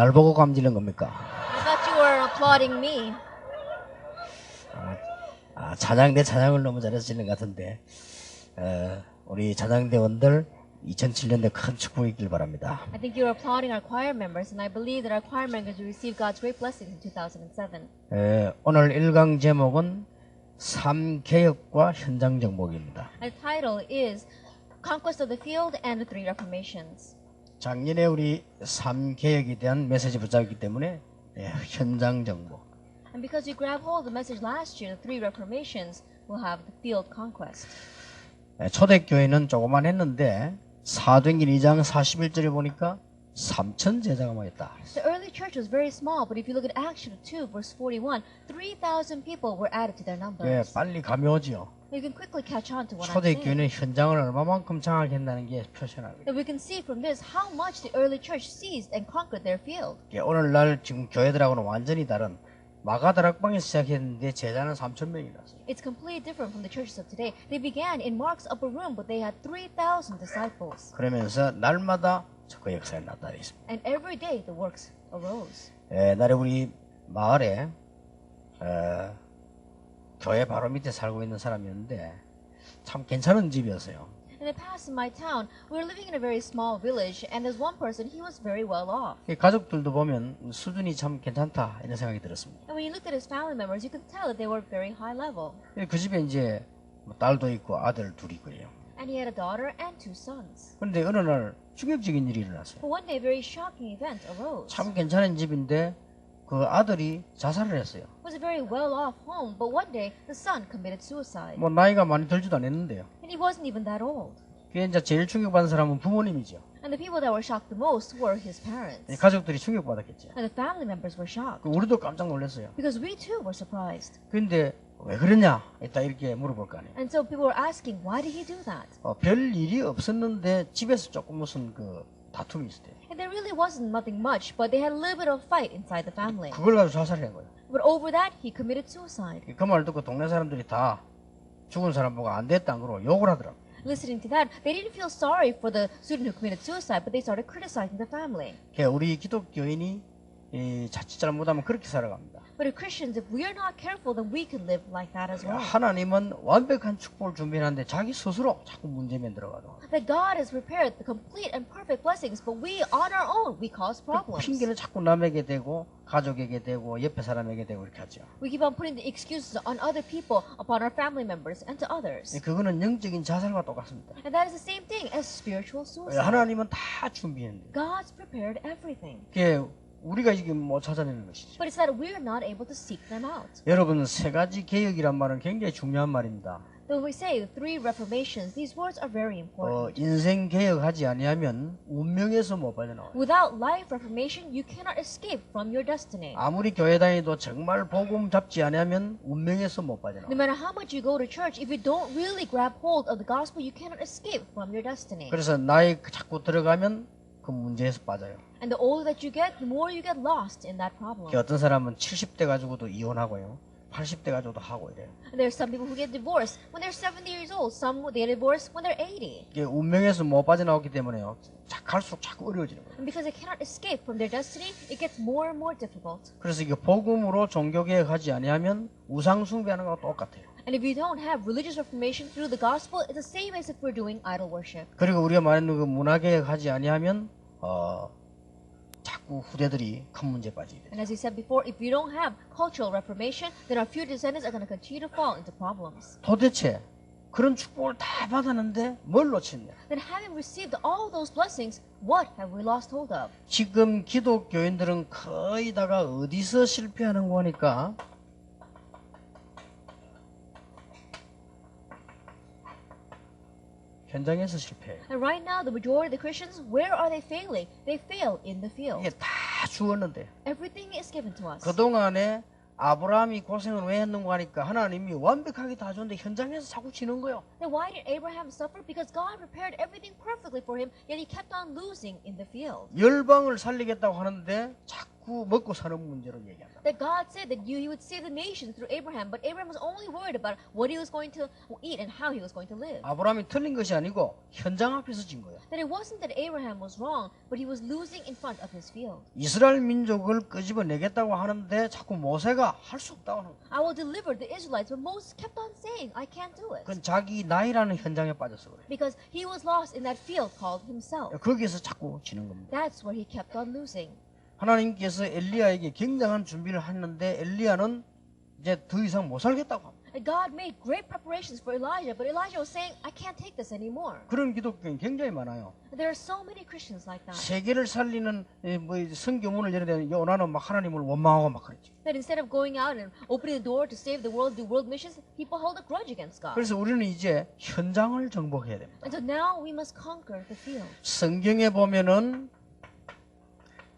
날 보고 감지는 겁니까? I thought you were applauding me. 찬양대 찬양을 너무 잘해서 지는 것 같은데 우리 찬양대원들 2007년대 큰 축복이 있길 바랍니다. I think you're applauding our choir members, and I believe that our choir members will receive God's great blessings in 2007. 오늘 1강 제목은 삶개혁과 현장 정복입니다. The title is Conquest of the Field and the Three Reformations. 작년에 우리 삶개혁에 대한 메시지 붙잡기 때문에 현장 정복. And because we grabbed hold of the message last year, the Three Reformations will have the field conquest. 초대교회는 조그만 했는데 사도행전 2장 41절에 보니까 3천 제자가 모였다. The early church was very small, but if you look at Acts 2, verse 41, 3,000 people were added to their numbers. 빨리 감이 오지요. You can quickly catch on to what I'm saying. 초대교회는 현장을 얼마만큼 장악했다는 게 표현합니다. That we can see from this how much the early church seized and conquered their field. 오늘날 지금 교회들하고는 완전히 다른 마가다락방에서 시작했는데 제자는 3천 명이 났어요. It's completely different from the churches of today. They began in Mark's upper room, but they had 3,000 disciples. 그러면서 날마다 그 역사에 나타나 있습니다. And every day the works arose. 옛날에 우리 마을에 교회 바로 밑에 살고 있는 사람이었는데 참 괜찮은 집이었어요. In the past in my town, we were living in a very small village, and there's one person, he was very well off. 가족들도 보면 수준이 참 괜찮다 이런 생각이 들었습니다. And when you looked at his family members, you could tell that they were very high level. 그 집에 이제 딸도 있고 아들 둘이 있고요. And he had a daughter and 2 sons. 그런데 어느 날 충격적인 일이 일어났어요. But one day, a very shocking event arose. 참 괜찮은 집인데 그 아들이 자살을 했어요. It was a very well-off home, but one day the son committed suicide. 뭐 나이가 많이 들지도 않았는데요. And he wasn't even that old. 그게 이제 제일 충격받은 사람은 부모님이죠. And the people that were shocked the most were his parents. 가족들이 충격받았겠죠. And the family members were shocked. 우리도 깜짝 놀랐어요. Because we too were surprised. 그런데 왜 그러냐? 이따 이렇게 물어볼 거 아니에요. And so people were asking, why did he do that? 별 일이 없었는데 집에서 조금 무슨 그 다툼이 있었대요. And there really wasn't nothing much, but they had a little bit of fight inside the family. 그걸 가지고 자살을 한 거예요. But over that, he committed suicide. 그 말 듣고 동네 사람들이 다 죽은 사람 보고 안 됐다 안 그러고 욕을 하더라고요. Listening to that, they didn't feel sorry for the student who committed suicide, but they started criticizing the family. 우리 기독교인이 자칫 잘못하면 그렇게 살아갑니다. But as Christians, if we are not careful, then we can live like that as well. 하나님은 완벽한 축복을 준비하는데 자기 스스로 자꾸 문제면 들어가도 That God has prepared the complete and perfect blessings, but we, on our own, we cause problems. 핑계를 자꾸 남에게 대고 가족에게 대고 옆에 사람에게 대고 이렇게 하죠. We keep on putting the excuses on other people, upon our family members, and to others. 그거는 영적인 자살과 똑같습니다. And that is the same thing as spiritual suicide. 하나님은 다 준비했는데 God's prepared everything. 우리가 지금 못 찾아내는 것이죠. But it's that we're not able to seek them out. 여러분 세 가지 개혁이란 말은 굉장히 중요한 말입니다. When we say the 3 reformations, these words are very important. 인생 개혁하지 아니하면 운명에서 못 빠져나와요. Without life reformation, you cannot escape from your destiny. 아무리 교회 다니도 정말 복음 잡지 아니하면 운명에서 못 No 빠져나와요. matter how much you go to church, if you don't really grab hold of the gospel, you cannot escape from your destiny. 그래서 나이 자꾸 들어가면 그 문제에서 빠져요. And the older that you get, the more you get lost in that problem. 어떤 사람은 70대 가지고도 이혼하고요. 80대 가지고도 하고 이래요. And there are some people who get divorced when they're 70 years old. Some they get divorced when they're 80. 이게 운명에서 못 빠져나오기 때문에요. 갈수록 자꾸 어려워지는 거예요. And because they cannot escape from their destiny, it gets more and more difficult. 그래서 이게 복음으로 종교개혁하지 아니하면 우상 숭배하는 거랑 똑같아요. And if you don't have religious reformation through the gospel, it's the same as if we're doing idol worship. 그리고 우리가 말하는 그 문화개혁하지 아니하면 자꾸 후대들이 큰 문제에 빠지게 돼요. And as we said before, if you don't have cultural reformation, then our future descendants are going to continue to fall into problems. 도대체 그런 축복을 다 받았는데 뭘 놓쳤냐? Then having received all those blessings, what have we lost hold of? 지금 기독교인들은 거의 다가 어디서 실패하는 거니까 현장에서 실패해요. And right now, the majority of the Christians, where are they failing? They fail in the field. 이게 다 주었는데 Everything is given to us. 그동안에 아브라함이 고생을 왜 했는가 하니까 하나님이 완벽하게 다 줬는데 현장에서 자꾸 지는 거예요. Then why did Abraham suffer? Because God prepared everything perfectly for him, yet he kept on losing in the field. 열방을 살리겠다고 하는데 자꾸 먹고 사는 문제로 얘기한다. That God said that He would save the nations through Abraham, but Abraham was only worried about what he was going to eat and how he was going to live. 아브라함이 틀린 것이 아니고 현장 앞에서 진 거예요. That it wasn't that Abraham was wrong, but he was losing in front of his field. 이스라엘 민족을 끄집어내겠다고 하는데 자꾸 모세가 할 수 없다고 하는 거예요. I will deliver the Israelites, but Moses kept on saying, I can't do it. 그건 자기 나이라는 현장에 빠져서 그래요. Because he was lost in that field called himself. 거기에서 자꾸 지는 겁니다. That's where he kept on losing. 하나님께서 엘리야에게 굉장한 준비를 했는데 엘리야는 이제 더 이상 못 살겠다고 합니다. And God made great preparations for Elijah, but Elijah was saying, I can't take this anymore. 그런 기독교인 굉장히 많아요. And there are so many Christians like that. 세계를 살리는 뭐 성교문을 열는데 요나는 막 하나님을 원망하고 막 그랬죠. That instead of going out and opening the door to save the world, do world missions, people hold a grudge against God. 그래서 우리는 이제 현장을 정복해야 됩니다. And so now we must conquer the field. 성경에 보면은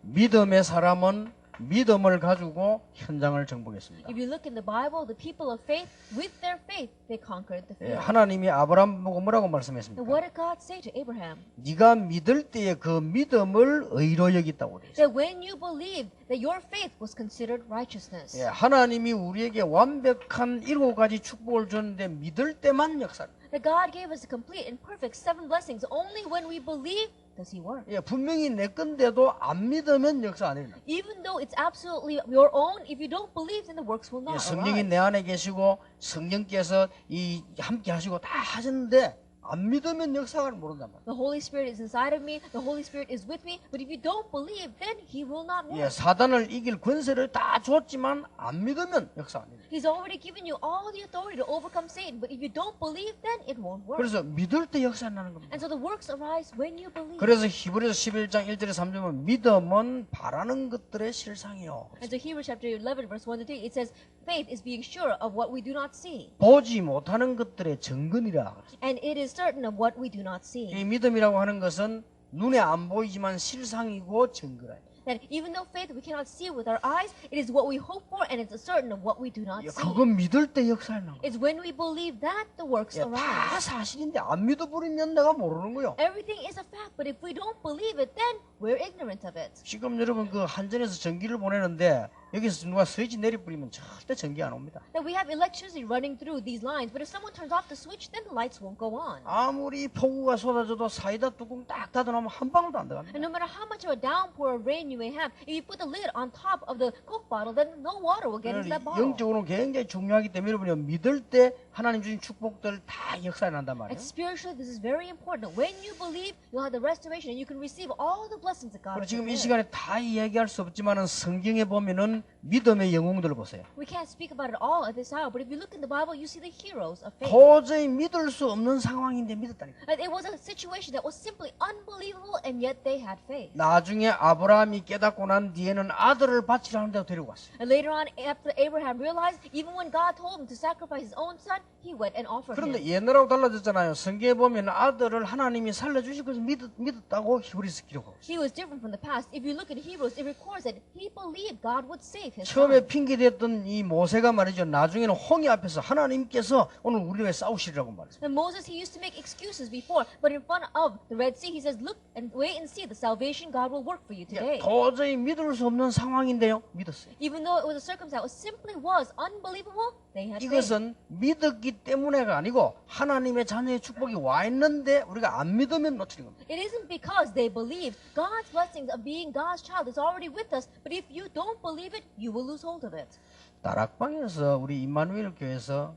믿음의 사람은 믿음을 가지고 현장을 정복했습니다. If you look in the Bible, the people of faith, with their faith, they conquered the 예, field. 하나님이 아브라함 보고 뭐라고 And 말씀했습니까? what did God say to Abraham? 네가 믿을 때에 그 믿음을 의로 여겼다고 돼 있어요. That when you believed, that your faith was considered righteousness. 예, 하나님이 우리에게 완벽한 7가지 축복을 줬는데 믿을 때만 역사. That God gave us a complete and perfect 7 blessings. Only when we believe does He work. 예, 분명히 내 건데도 안 믿으면 역사 안 해요. Even though it's absolutely your own, if you don't believe, then the works will 예, not 성령이 arise. 내 안에 계시고 성령께서 이 함께 하시고 다 하셨는데 안 믿으면 역사를 모른단 말이에요. The Holy Spirit is inside of me. The Holy Spirit is with me. But if you don't believe, then He will not 예, work. 사단을 이길 권세를 다 줬지만 안 믿으면 역사 안 해요. He's already given you all the authority to overcome Satan. But if you don't believe, then it won't work. 그래서 믿을 때 역사 나는 겁니다. And so the works arise when you believe. 그래서 히브리서 11장 1절에 3절에 믿음은 바라는 것들의 실상이요. And so Hebrews chapter 11 verse 1 to 3, it says, faith is being sure of what we do not see. 보지 못하는 것들의 증거니라. And it is certain of what we do not see. 이 믿음이라고 하는 것은 눈에 안 보이지만 실상이고 증거라. That even though faith we cannot see with our eyes, it is what we hope for and it's certain of what we do not see. 그건 믿을 때 역사를 나는 거예요. It's when we believe that the works 다 arise. 사실인데 안 믿어버리면 내가 모르는 거예요. Everything is a fact, but if we don't believe it, then we're ignorant of it. 지금 여러분 그 한전에서 전기를 보내는데 여기서 누가 스위치 내리뿌리면 절대 전기 안 옵니다. That we have electricity running through these lines, but if someone turns off the switch, then the lights won't go on. 아무리 폭우가 쏟아져도 사이다 뚜껑 딱 닫아놓으면 한 방울도 안 들어갑니다. And no matter how much of a downpour of rain you may have, if you put the lid on top of the Coke bottle, then no water will get into that bottle. 영적으로는 굉장히 중요하기 때문에 여러분이 믿을 때 하나님 주신 축복들 다 역사에 난단 말이에요. And spiritually, this is very important. When you believe, you'll have the restoration and you can receive all the blessings that God 그리고 has 지금 이 prepared. 시간에 다 이야기할 수 없지만은 성경에 보면은 믿음의 영웅들을 보세요. We can't speak about it all at this hour, but if you look in the Bible, you see the heroes of faith. 도저히 믿을 수 없는 상황인데 믿었다니까. And it was a situation that was simply unbelievable, and yet they had faith. 나중에 아브라함이 깨닫고 난 뒤에는 아들을 바치라는 데로 데리고 왔어요. And later on, after Abraham realized, even when God told him to sacrifice his own son, he went and offered 그런데 him. 옛날하고 달라졌잖아요. 성경에 보면 아들을 하나님이 살려주실 것을 믿었다고 히브리서 기록하고 있어요. He was different from the past. If you look at Hebrews, it records that he believed God would save his 처음에 son. 핑계댔던 이 모세가 말이죠. 나중에는 홍해 앞에서 하나님께서 오늘 우리와 싸우시리라고 말했어요. And Moses, he used to make excuses before, but in front of the Red Sea, he says, look and wait and see the salvation God will work for you today. 도저히 믿을 수 없는 상황인데요. 믿었어요. Even though it was a circumstance that simply was unbelievable, they had faith. 이것은 믿었기 때문에가 아니고 하나님의 자녀의 축복이 와 있는데 우리가 안 믿으면 놓치는 겁니다. It isn't because they believe. God's blessings of being God's child is already with us, but if you don't believe it, you will lose hold of it. 다락방에서 우리 임마누엘 교회에서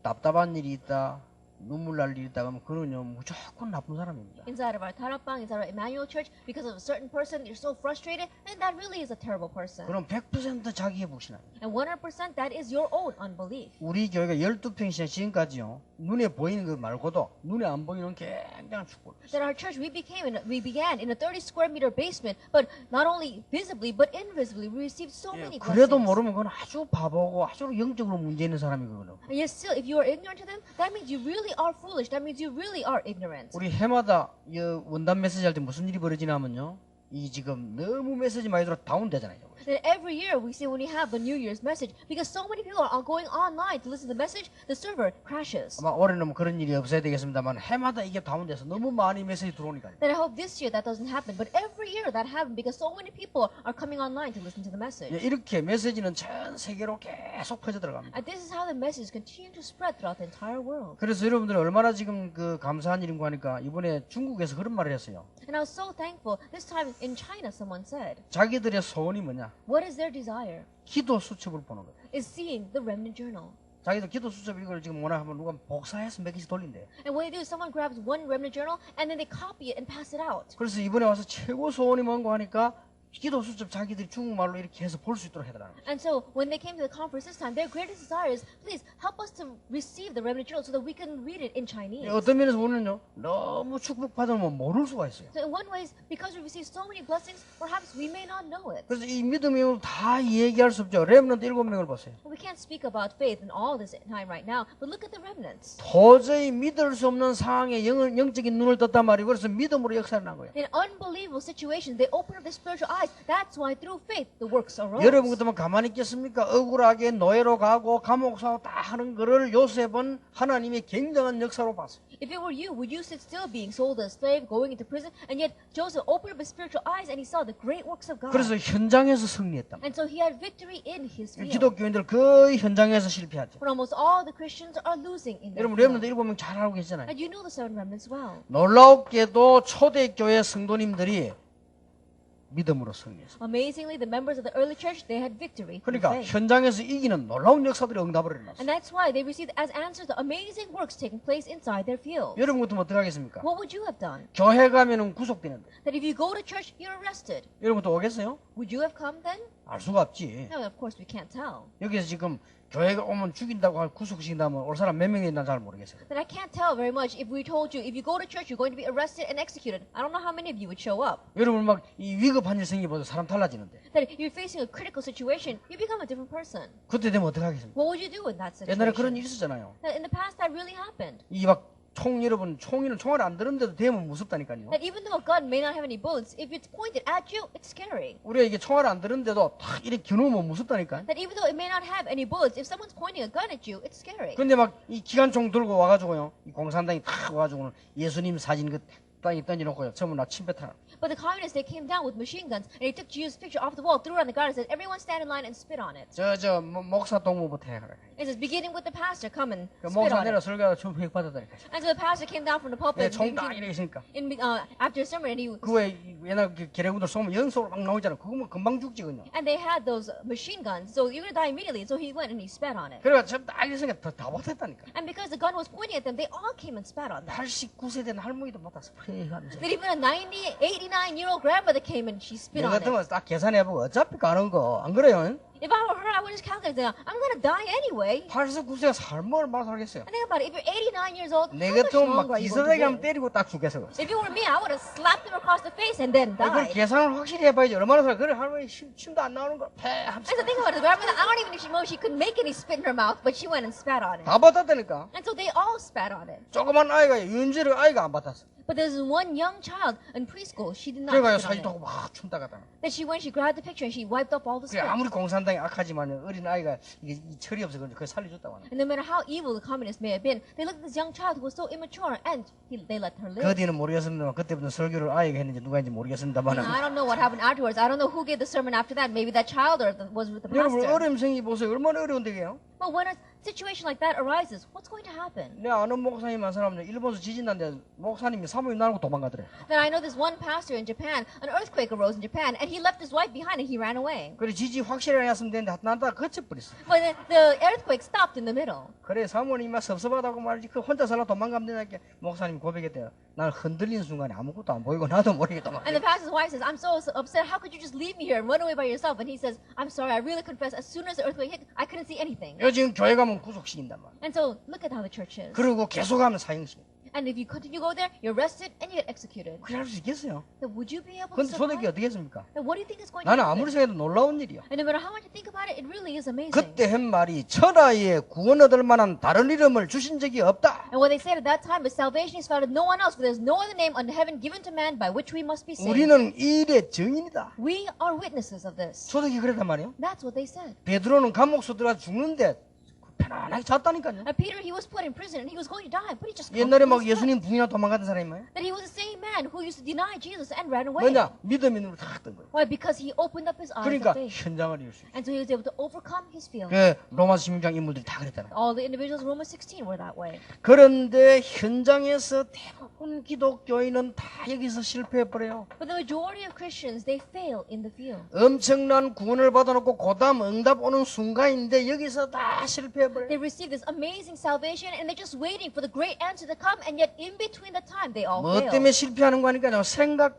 답답한 일이 있다, 눈물 날 일이 있다 하면 그는요 무조건 나쁜 사람입니다. Inside of our Tarapang, inside of our Emmanuel Church, because of a certain person, you're so frustrated, and that really is a terrible person. 그럼 100% 자기의 불신앙입니다. And 100% that is your own unbelief. 우리 교회가 12평이나 지금까지요 눈에 보이는 것 말고도 눈에 안 보이는 굉장한 축복. That our church, we began in a 30 square meter basement, but not only visibly, but invisibly, we received so many 그래도 blessings. 모르면 그건 아주 바보고 아주 영적으로 문제 있는 사람이거든요. And yet still, if you are ignorant to them, that means you really are foolish. That means you really are ignorant. 우리 해마다 이 원단 메시지 할 때 무슨 일이 벌어지냐면요. 이 지금 너무 메시지 많이 들어 다운되잖아요. Then every year we see when we have the New Year's message, because so many people are going online to listen to the message, the server crashes. 아마 올해는 그런 일이 없어야 되겠습니다만 해마다 이게 다운돼서 너무 많이 메시지 들어오니까요. Then I hope this year that doesn't happen. But every year that happens because so many people are coming online to listen to the message. 예, 이렇게 메시지는 전 세계로 계속 퍼져 들어갑니다. And this is how the message continue to spread throughout the entire world. 그래서 여러분들이 얼마나 지금 그 감사한 일인가 하니까 이번에 중국에서 그런 말을 했어요. And I was so thankful. This time in China, someone said, 자기들의 소원이 뭐냐? what is their desire? 기도 수첩을 보는 거예요. Is seeing the remnant journal. 자기들 기도 수첩 이걸 지금 뭐나 하면 누가 복사해서 몇 개씩 돌린대. And what they do is someone grabs one remnant journal and then they copy it and pass it out. 그래서 이번에 와서 최고 소원이 뭔가 하니까 기도 수첩 자기들이 중국말로 이렇게 해서 볼 수 있도록 해달라는 거예요. And so when they came to the conference this time, their greatest desire is, please help us to receive the remnant journal so that we can read it in Chinese. 어떤 면에서 보면요, 너무 축복받으면 모를 수가 있어요. So in one way, because we receive so many blessings, perhaps we may not know it. 그래서 이 믿음이 다 얘기할 수 없죠. 렘넌트 7명을 보세요. We can't speak about faith in all this time right now, but look at the remnants. 도저히 믿을 수 없는 상황에 영적인 눈을 떴단 말이에요. 그래서 믿음으로 역사를 한 거예요. In unbelievable situations, they open up their spiritual eyes. That's why through faith the works arose. 여러분 같으면 가만히 있겠습니까? 억울하게 노예로 가고 감옥 사고 다 하는 거를 요셉은 하나님의 굉장한 역사로 봤어요. If it were you, would you sit still being sold as a slave, going into prison? And yet Joseph opened up his spiritual eyes and he saw the great works of God. 그래서 현장에서 승리했단 말이에요. And so he had victory in his field. 기독교인들 거의 현장에서 실패하죠. But almost all the Christians are losing in their 여러분 field. 렘넌트 7명 잘 알고 계시잖아요. And you know the seven remnants well. 놀랍게도 초대교회 성도님들이 믿음으로 승리했어요. Amazingly, the members of the early church, they had victory through 그러니까 faith. 현장에서 이기는 놀라운 역사들이 응답을 해놨어요. And that's why they received as answers the amazing works taking place inside their field. 여러분 같으면 어떻게 하겠습니까? What would you have done? 교회 가면은 구속되는데 That if you go to church, you're arrested. 여러분 또 오겠어요? Would you have come then? 알 수가 없지. No, of course we can't tell. 여기서 지금 교회가 오면 죽인다고 할 구속시킨다면 올 사람 몇 명이 있나 잘 모르겠어요. But I can't tell very much if we told you if you go to church, you're going to be arrested and executed. I don't know how many of you would show up. 여러분 막 이 위급한 일 생기보다 사람 달라지는데 That if you're facing a critical situation, you become a different person. 그때 되면 어떻게 하겠습니까? What would you do in that 옛날에 그런 situation? 일이 있었잖아요. That in the past, that really happened. 이 막 총 여러분 총이는 총알 안 들었는데도 되면 무섭다니까요. That even though a gun may not have any bullets, if it's pointed at you, it's scary. 우리가 이게 총알 안 들었는데도 탁 이렇게 겨누면 무섭다니까. That even though it may not have any bullets, if someone's pointing a gun at you, it's scary. 근데 막 이 기관총 들고 와가지고요, 이 공산당이 탁 와가지고 예수님 사진 그 땅에 던져놓고요, 전부 나 침뱉어라. But the communists, they came down with machine guns and they took Jesus' picture off the wall, threw it on the ground, and said, "Everyone stand in line and spit on it." 저 목사 동무부터 해라. It says, beginning with the pastor, come and 그 spit 목사 on 내려 it. 설교하다 총팩 받았다니까. And so the pastor came down from the pulpit 총딱 이래 있으니까. after a sermon, and he 그왜 옛날 게레군들 쏘면 연속으로 막 나오잖아. 그거면 금방 죽지 그냥. and they had those machine guns, so you're gonna die immediately. So he went and he spat on it. 그래가 전딱 이랬으니까 다 못했다니까. And because the gun was pointing at them, they all came and spat on them. 89세 된 할머니도 못다 스프레이 하면서. That even a 89-year-old grandmother came and she spit 내가 on it. 같으면 딱 계산해보고 어차피 가는 거 안 그래요? If I were her, I would just calculate that I'm gonna die anyway. 89세가 삶을 얼마나 살겠어요? And think about it. If you're 89 years old, 내 how much 같으면 막 longer are you going 기사대기 to 하면 live? 때리고 딱 죽겠어. If it were me, I would have slapped him across the face and then 그걸 died. 계산을 확실히 해봐야지. 얼마나 살 그래 할머니 침도 안 나오는 거. 패 And so think about it. The grandmother, I don't even know if she could make any spit in her mouth, but she went and spat on it. 다 받았다니까. And so they all spat on it. 조그만 아이가 윤지를 아이가 안 받았어. But there's one young child in preschool. She did not 그래가지고 spit 사진 on it. 타고 막 춤다 갔다. Then she grabbed the picture and she wiped up all the 그래 spit. 아무리 공산당이 악하지만 어린 아이가 이게 이 철이 없어 그걸 살려줬다고 하네. And no matter how evil the communists may have been, they looked at this young child who was so immature and they let her 그 live. 뒤는 모르겠습니다만 그때부터 설교를 아이가 했는지 누가인지 모르겠습니다만. I don't know what happened afterwards. I don't know who gave the sermon after that. Maybe that child or was with the 여러분 pastor. 어려움 생기 보세요. 얼마나 어려운데 게요. But when a situation like that arises, what's going to happen? 내가 아는 목사님 한 사람은 일본에서 지진 났는데 목사님이 사모님 나누고 도망가더래. Then I know this one pastor in Japan, an earthquake arose in Japan, and he left his wife behind and he ran away. 그래 지지 확실히 났으면 되는데 난다 거쳐버렸어. But the earthquake stopped in the middle. 그래 사모님이 막 섭섭하다고 말이지 그 혼자 살아 도망가면 되니까 목사님 고백했대요. 난 흔들린 순간에 아무것도 안 보이고 나도 모르게 도망가. And the pastor's wife says, I'm so upset. How could you just leave me here and run away by yourself? And he says, I'm sorry. I really confess. As soon as the earthquake hit, I couldn't see anything. 요즘 교회 가면 구속시킨단 말이야. And so look at how the church is. 그리고 계속하면 사형시켜. And if you continue to go there, you're arrested and you get executed. 그렇게 할 수 있겠어요? Then would you be able to 근데 소득이 survive? 어떻게 했습니까? Then what do you think is going to 나는 happen? 아무리 생각해도 놀라운 일이야. And no matter how much you think about it, it really is amazing. 그때 한 말이 천하에 구원 얻을 만한 다른 이름을 주신 적이 없다. And what they said at that time is salvation is found in no one else, for there's no other name under heaven given to man by which we must be saved. 우리는 이 일의 증인이다. We are witnesses of this. 소득이 그랬단 말이에요. That's what they said. 베드로는 감옥소 들어가 죽는데 편안하게 잤다니까요. And Peter, he was put in prison and he was going to die, but he just 옛날에 막 comfortably slept. 예수님 부인하 도망가던 사람이 뭐예요? That he was the same man who used to deny Jesus and ran away. 뭐냐? 믿음의 눈을 다 뜬 거예요. Why? Because he opened up his eyes 그러니까 of faith. 현장을 이룰 수 있어요. And so he was able to overcome his fear. 그 로마서 16장 인물들이 다 그랬잖아요. All the individuals in Romans 16 were that way. 그런데 현장에서 대부분 기독교인은 다 여기서 실패해버려요. But the majority of Christians, they fail in the field. 엄청난 구원을 받아놓고 고담 응답 오는 순간인데 여기서 다 실패해버려요. They receive this amazing salvation and they're just waiting for the great answer to come, and yet in between the time, they all 뭐 fail. 때문에 실패하는 거니까요. 생각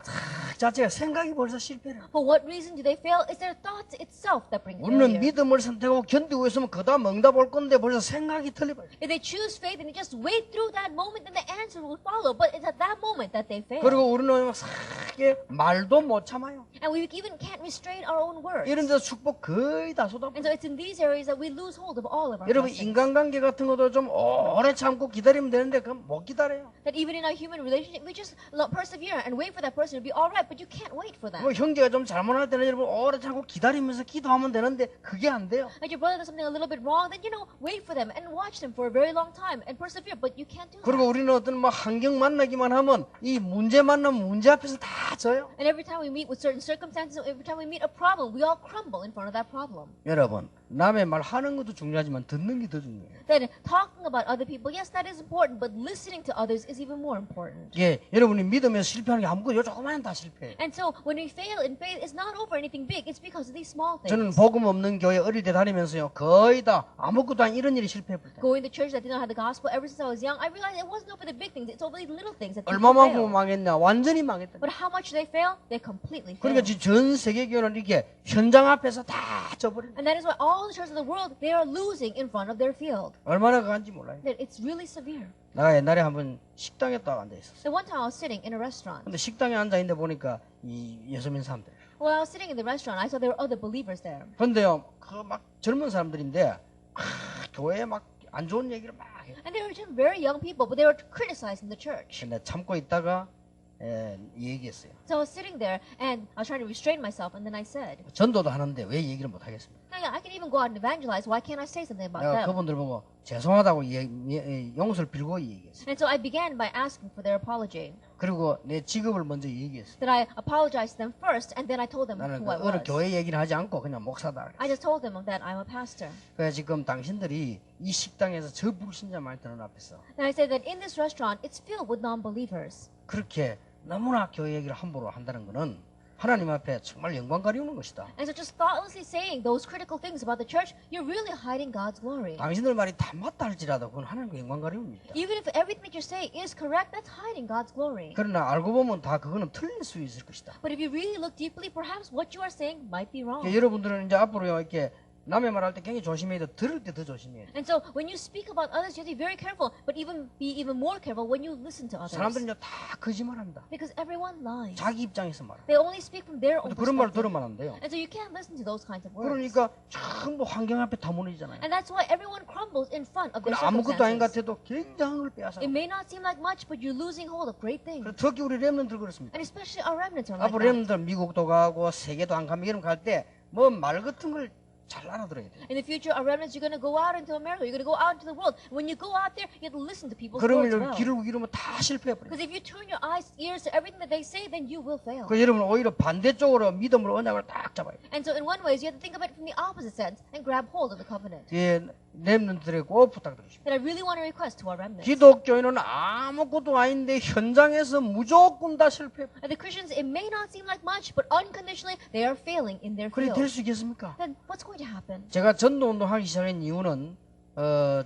자체가 생각이 벌써 실패해요. For what reason do they fail? It's their thoughts itself that bring 우리는 failure. 믿음을 선택하고 견디고 있으면 그다음 응답 올 건데 벌써 생각이 틀려버려요. If they choose faith and they just wait through that moment, then the answer will follow. But it's at that moment that they fail. 그리고 우리는 사게 말도 못 참아요. And we even can't restrain our own words. 이런 데서 축복 거의 다 쏟아버려요. And so it's in these areas that we lose hold of all of our 여러분 blessings. 인간관계 같은 것도 좀 오래 참고 기다리면 되는데 그건 못 기다려요. That even in our human relationship, we just persevere and wait for that person to be all right, but you can't wait for that. 뭐 형제가 좀 잘못할 때는 여러분 오래 참고 기다리면서 기도하면 되는데 그게 안 돼요. Like your brother does something a little bit wrong, then wait for them and watch them for a very long time and persevere, but you can't do 그리고 that. 우리는 어떤 뭐 환경 만나기만 하면 이 문제 만나면 문제 앞에서 다 져요. And every time we meet with certain circumstances, every time we meet a problem, we all crumble in front of that problem. 여러분 남의 말 하는 것도 중요하지만 듣는 게 더 중요해요. Then talking about other people, yes, that is important, but listening to others is even more important. 예, 여러분이 믿으면서 실패하는 게 아무것도 요 조그만 다 실패해요. And so when we fail in faith, it's not over anything big. It's because of these small 저는 things. 복음 없는 교회 어릴 때 다니면서요 거의 다 아무것도 아닌 이런 일이 실패해버렸어요. Going to church that did not have the gospel ever since I was young, I realized it wasn't over the big things. It's over these little things that people 얼마만큼 fail. 망했냐 완전히 망했다. But how much they fail? They completely fail. 그러니까 지금 전 세계 교회는 이렇게 현장 앞에서 다 져버린. And that is why all the churches of the world, they are losing in front of their field. 얼마나 강한지 몰라요. That it's really severe. 내가 옛날에 한번 식당에 딱 앉아 있었어. So one time I was sitting in a restaurant. 근데 식당에 앉아 있는데 보니까 이 예수민 사람들. While I was sitting in the restaurant, I saw there were other believers there. 근데요 그 막 젊은 사람들인데 교회에 막 안 좋은 얘기를 막 해. And they were just very young people, but they were criticizing the church. 근데 참고 있다가 얘기했어요. So I was sitting there and I was trying to restrain myself, and then I said, 전도도 하는데 왜 얘기를 못 하겠습니까? I can even go out and evangelize. Why can't I say something about 내가 them? 그분들 보고 죄송하다고 용서를 빌고 얘기했어요. And so I began by asking for their apology. 그리고 내 직업을 먼저 얘기했어요. That I apologized to them first, and then I told them 나는 who I 그 어느 was. 교회 얘기를 하지 않고 그냥 목사다. I just told them that I'm a pastor. 그래서 지금 당신들이 이 식당에서 저 불신자 많이 드는 앞에서 And I said that in this restaurant, it's filled with non-believers. 그렇게 너무나 교회 얘기를 함부로 한다는 것은 하나님 앞에 정말 영광 가리우는 것이다. And so just thoughtlessly saying those critical things about the church, you're really hiding God's glory. 당신들 말이 다 맞다 할지라도 그건 하나님께 영광 가리웁니다. Even if everything that you're saying is correct, that's hiding God's glory. 그러나 알고 보면 다 그거는 틀릴 수 있을 것이다. But if you really look deeply, perhaps what you are saying might be wrong. 여러분들은 이제 앞으로 이렇게 남의 말할 때 굉장히 조심해야 돼. 들을 때 더 조심해야 돼. And so when you speak about others, you have to be very careful, but be even more careful when you listen to others. 사람들은 이제 다 거짓말합니다. Because everyone lies. 자기 입장에서 말해. They only speak from their own 근데 그런 말 perspective. 들으면 안 돼요. And so you can't listen to those kinds of words. 그러니까 전부 환경 앞에 다 무너지잖아요. And that's why everyone crumbles in front of their 아무것도 아닌 것 circumstances. 같아도 굉장한 걸 빼앗아. It may not seem like much, but you're losing hold of great things. 특히 우리 렘넌트들 그렇습니다. And especially our remnants are like 앞으로 that. 렘넌트들 미국도 가고 세계도 안 가면 이런 갈 때 뭐 말 같은 걸 잘 알아들어야 돼요. In the future, our remnants, you're going to go out into America. You're going to go out into the world. When you go out there, you have to listen to people's 그러면 words 여러분 well. 귀를 이러면 다 실패해버려요. Because if you turn your eyes, ears to everything that they say, then you will fail. 그 여러분 오히려 반대쪽으로 믿음으로 언약을 딱 잡아요. And so in one way, you have to think of it from the opposite sense and grab hold of the covenant. 예, 렘넌트들에게 꼭 부탁드리십니다. That I really want to request to our remnants. 기독교인은 아무것도 아닌데 현장에서 무조건 다 실패해요. And the Christians, it may not seem like much, but unconditionally, they are failing in their 그래 field. 될 수 있겠습니까? Then what's going to happen? 제가 전도 운동하기 시작한 이유는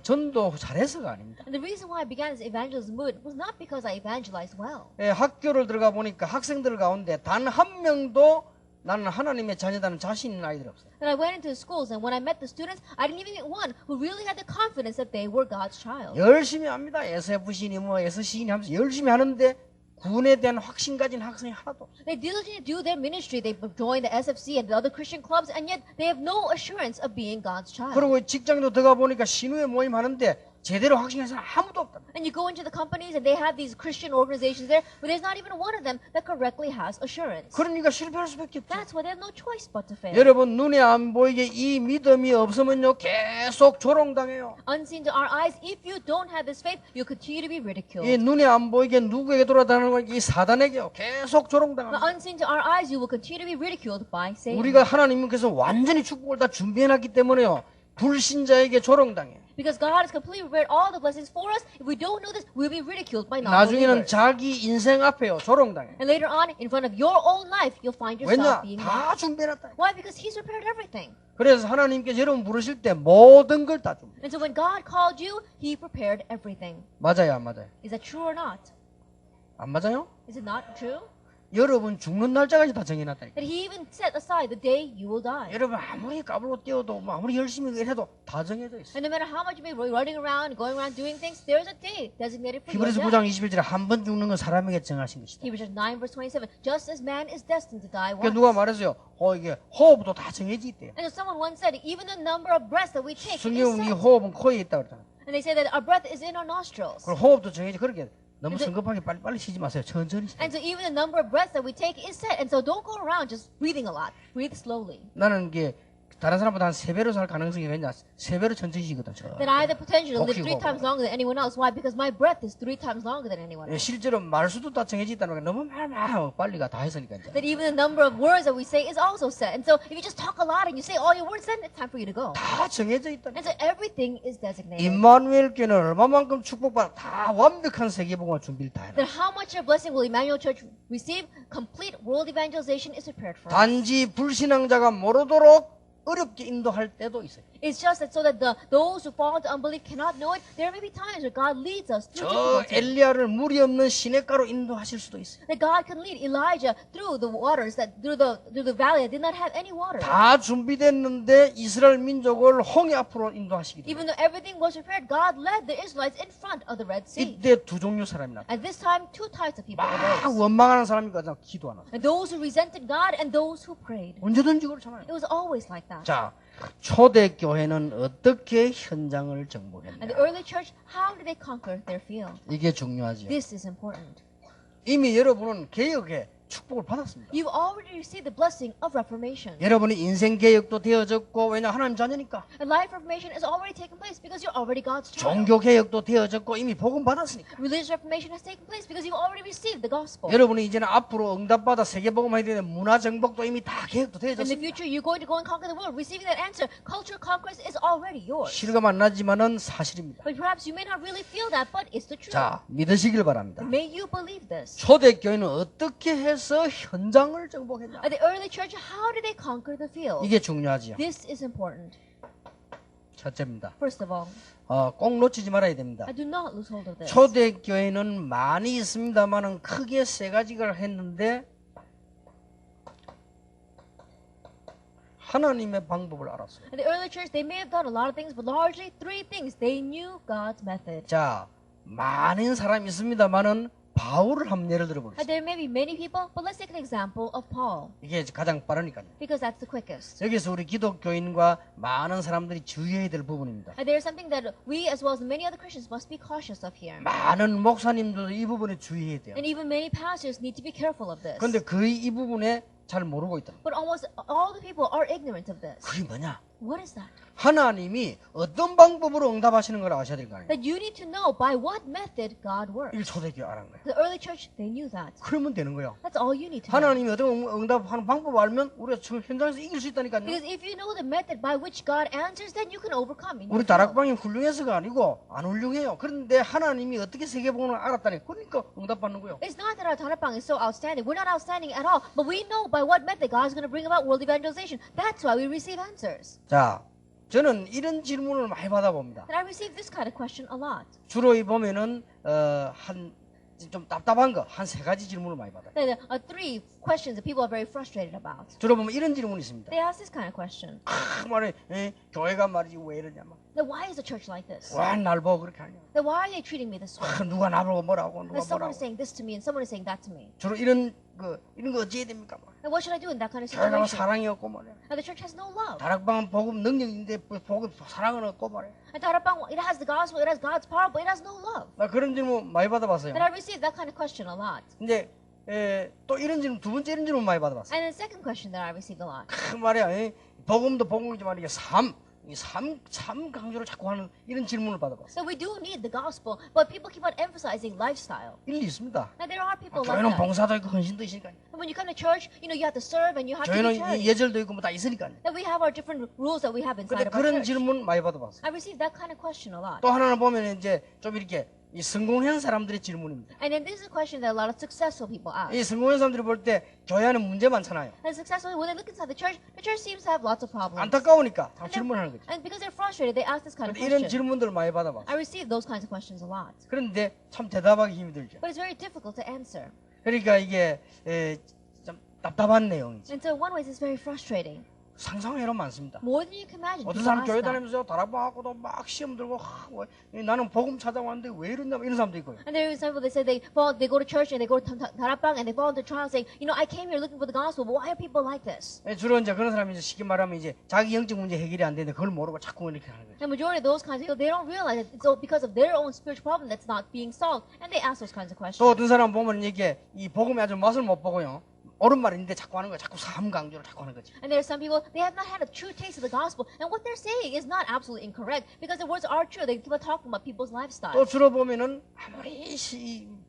전도 잘해서가 아닙니다. And the reason why I began this evangelism movement was not because I evangelized well. 예, 학교를 들어가 보니까 학생들 가운데 단 한 명도 나는 하나님의 자녀다는 자신 있는 아이들 없어요. And I went into the schools, and when I met the students, I didn't even meet one who really had the confidence that they were God's child. 열심히 합니다. SFC니 뭐 SC니 하면서 열심히 하는데 구원에 대한 확신 가진 학생이 하나도 없어요. They diligently do their ministry. They join the SFC and the other Christian clubs, and yet they have no assurance of being God's child. 그리고 직장도 들어가 보니까 신우회 모임 하는데 제대로 확신한 사람 아무도 없다. And you go into the companies, and they have these Christian organizations there, but there's not even one of them that correctly has assurance. 그러니까 실패할 수밖에 없죠. That's why they have no choice but to fail. 여러분 눈에 안 보이게 이 믿음이 없으면요 계속 조롱당해요. Unseen to our eyes, if you don't have this faith, you continue to be 이 ridiculed. 눈에 안 보이게 누구에게 돌아다니는 건 이 사단에게요 계속 Now, 조롱당합니다. unseen to our eyes, you will continue to be ridiculed by Satan. 우리가 하나님께서 완전히 축복을 다 준비해놨기 때문에요 불신자에게 조롱당해요. Because God has completely prepared all the blessings for us. If we don't know this, we'll be ridiculed by 나중에는 non-believers. 자기 인생 앞에요 조롱당해요. And later on, in front of your own life, you'll find 왜냐 yourself being 다 mocked. 준비해놨다. Why? Because He's prepared everything. 그래서 하나님께서 여러분 부르실 때 모든 걸 다 줍니다. And so when God called you, He prepared everything. 맞아요 안 맞아요? Is that true or not? 안 맞아요? Is it not true? 여러분 죽는 날짜까지 다 정해놨다니까. That He even set aside the day you will die. 여러분 아무리 까불고 뛰어도 뭐 아무리 열심히 일해도 다 정해져 있어요. And no matter how much you may be running around, going around doing things, there's a day designated for your 히브리서 death. 9장 21절에 한 번 죽는 건 사람에게 정하신 것이다. Hebrews 9 verse 27. Just as man is destined to die 그러니까 once. 누가 말했어요. 이게 호흡도 다 정해져 있대요. And so someone once said, even the number of breaths that we take is 성경은 이 set. 호흡은 코에 있다고 그러잖아. And they say that our breath is in our nostrils. 그럼 호흡도 정해져. 그렇게 너무 근데- 성급하게 빨리 쉬지 마세요. 천천히 쉬세요. And so even the number of breaths that we take is set. And so don't go around just breathing a lot. Breathe slowly. 나는 이게 다른 사람보다 한 3배로 살 가능성이 있냐? 3배로 천천히 쉬거든. That I have the potential to live 혹시 3 times longer than anyone else. Why? Because my breath is 3 times longer than anyone else. 실제로 말수도 다 정해져 있다는 거 너무 빨리가 다 했으니까 이제. That even the number of words that we say is also set. And so if you just talk a lot and you say all your words, then it's time for you to go. 다 정해져 있다. And so everything is designated. 임마누엘 교회는 얼마만큼 축복받아 다 완벽한 세계복음화 준비를 다 해놔. That how much of blessing will Emmanuel Church receive? Complete world evangelization is prepared for us. 단지 불신앙자가 모르도록 어렵게 인도할 때도 있어요. It's just that so that those who fall into unbelief cannot know it, there may be times where God leads us through 저 difficulty. 엘리야를 물이 없는 시냇가로 인도하실 수도 있어요. That God can lead Elijah through the waters, that through the valley that did not have any water. 다 준비됐는데 이스라엘 민족을 홍해 앞으로 인도하시기 때문에 Even though everything was prepared, God led the Israelites in front of the Red Sea. 이때 두 종류 사람이 나타나. At this time, two types of people 막 arose. 원망하는 사람이 가장 기도 안 하고. And those who resented God and those who prayed. 언제든지 그렇잖아요. It was always like that. 자, 초대 교회는 어떻게 현장을 And 정복했냐? the early church, how did they conquer their field? 이게 중요하죠. This is important. 이미 여러분은 개혁의 축복을 받았습니다. You've already received the blessing of Reformation. 여러분의 인생 개혁도 되어졌고 왜냐 하나님 자녀니까. And life reformation has already taken place because you're already God's child. 종교 개혁도 되어졌고 이미 복음 받았으니까. Religious reformation has taken place because you've already received the gospel. 여러분이 이제는 앞으로 응답받아 세계 복음화에 대한 문화 정복도 이미 다 개혁도 In the 되어졌습니다. future, you're going to go and conquer the world. Receiving that answer, cultural conquest is already yours. 실감 안 나지만은 사실입니다. But perhaps you may not really feel that, but it's the truth. 자, 믿으시길 바랍니다. May you believe this. 초대교회는 어떻게 해서 현장을 정복했냐? At the early church, how did they conquer the field? 이게 중요하지요. This is important. 첫째입니다. First of all, 꼭 놓치지 말아야 됩니다. I do not lose hold of this. 초대교회는 많이 있습니다만은 크게 세 가지가 했는데 하나님의 방법을 알았어요. At the early church, they may have done a lot of things, but largely three things. They knew God's method. 자, 많은 사람이 있습니다만은 바울을 한번 예를 들어보겠습니다. And there may be many people, but let's take an example of Paul, 이게 가장 빠르니까요. because that's the quickest. 여기서 우리 기독교인과 많은 사람들이 주의해야 될 부분입니다. And there's something that we, as well as many other Christians, must be cautious of here. 많은 목사님들도 이 부분에 주의해야 돼요. And even many pastors need to be careful of this. 그런데 거의 이 부분에 잘 모르고 있다. But almost all the people are ignorant of this. 그게 뭐냐? What is that? 하나님이 어떤 방법으로 응답하시는 걸 아셔야 될 거 아니에요. That you need to know by what method God works. 이걸 초대교회 알은 거예요. The early church, they knew that. 그러면 되는 거예요. That's all you need to know. 하나님이 어떤 응답하는 방법을 알면 우리가 저 현장에서 이길 수 있다니까요. Because if you know the method by which God answers, then you can overcome. in your 우리 field. 다락방이 훌륭해서가 아니고 안 훌륭해요. 그런데 하나님이 어떻게 세계복음을 알았다니. 그러니까 응답받는 거예요. It's not that our Tanapang is so outstanding. We're not outstanding at all. But we know by what method God is going to bring about world evangelization. That's why we receive answers. 자, 저는 이런 질문을 많이 받아봅니다. And I receive this kind of question a lot. 주로 이 보면은 한 좀 답답한 거 한 세 가지 질문을 많이 받아요. There are three questions that people are very frustrated about. 주로 보면 이런 질문이 있습니다. They ask this kind of question. 말해, 교회가 말이지 왜 이러냐 막. Then why is the church like this? 왜 날 보고 그렇게 하냐. Then why are they treating me this way? 누가 나보고 뭐라고 누가 And someone 뭐라고. is saying this to me and someone is saying that to me. 주로 이런 거 어찌 해야 됩니까? 막. And what should I do in that kind of 교회가 situation? 사랑이 없고 말이야. And the church has no love. 다락방은 복음 능력인데 복음 사랑은 없고 말이야. And Tarapang, it has the gospel, it has God's power, but it has no love. 나 그런 질문 많이 받아봤어요. And I received that kind of question a lot. 근데 또 이런 질문 두 번째 이런 질문 많이 받아봤어요. And the second question that I received a lot. 그 말이야, 복음도 복음이지만 이게 삶 강조를 자꾸 하는 이런 질문을 받아봤어요. So we do need the gospel, but people keep on emphasizing lifestyle. 일리 있습니다. And there are people like 교회는 that. 봉사도 있고 헌신도 있으니까요. And when you come to church, you know, you have to serve and you have to do 교회는 charity. 예절도 있고 뭐 다 있으니까요. And we have our different rules that we have inside 근데 of our 그런 church. 질문 많이 받아봤어요. I received that kind of question a lot. 또 하나는 보면 이제 좀 이렇게 이 성공한 사람들의 질문입니다. And then this is a question that a lot of successful people ask. 이 성공한 사람들이 볼 때 교회 안에 문제 많잖아요. And successfully, when they look inside the church seems to have lots of problems. 안타까우니까 다 질문하는 거죠. And because they're frustrated, they ask this kind of 근데 이런 question. 질문들을 많이 받아봤어요. I received those kinds of questions a lot. 그런데 참 대답하기 힘들죠. But it's very difficult to answer. 그러니까 이게 좀 답답한 내용이지. And so in one way, it's very frustrating. 상상외로 많습니다. More than you can imagine. 어떤 people 사람 ask 교회 that. 다니면서 다락방하고도 막 시험 들고 나는 복음 찾아왔는데 왜 이러냐 이런 사람도 있고요. And there are some people that say they go to church and they go to Tarapang and they fall into trial saying, you know, I came here looking for the gospel, but why are people like this? 주로 이제 그런 사람이 이제 쉽게 말하면 이제 자기 영적 문제 해결이 안 되는데 그걸 모르고 자꾸 이렇게 하는 거죠. The majority of those kinds of people, they don't realize that it's all because of their own spiritual problem that's not being solved, and they ask those kinds of questions. 또 어떤 사람 보면 이게 이 복음이 아주 맛을 못 보고요. 옳은 말인데 자꾸 하는 거야. 자꾸 삶 강조를 자꾸 하는 거지. And there are some people, they have not had a true taste of the gospel, and what they're saying is not absolutely incorrect because the words are true. They keep on talking about people's lifestyle. 또 주로 보면은 아무리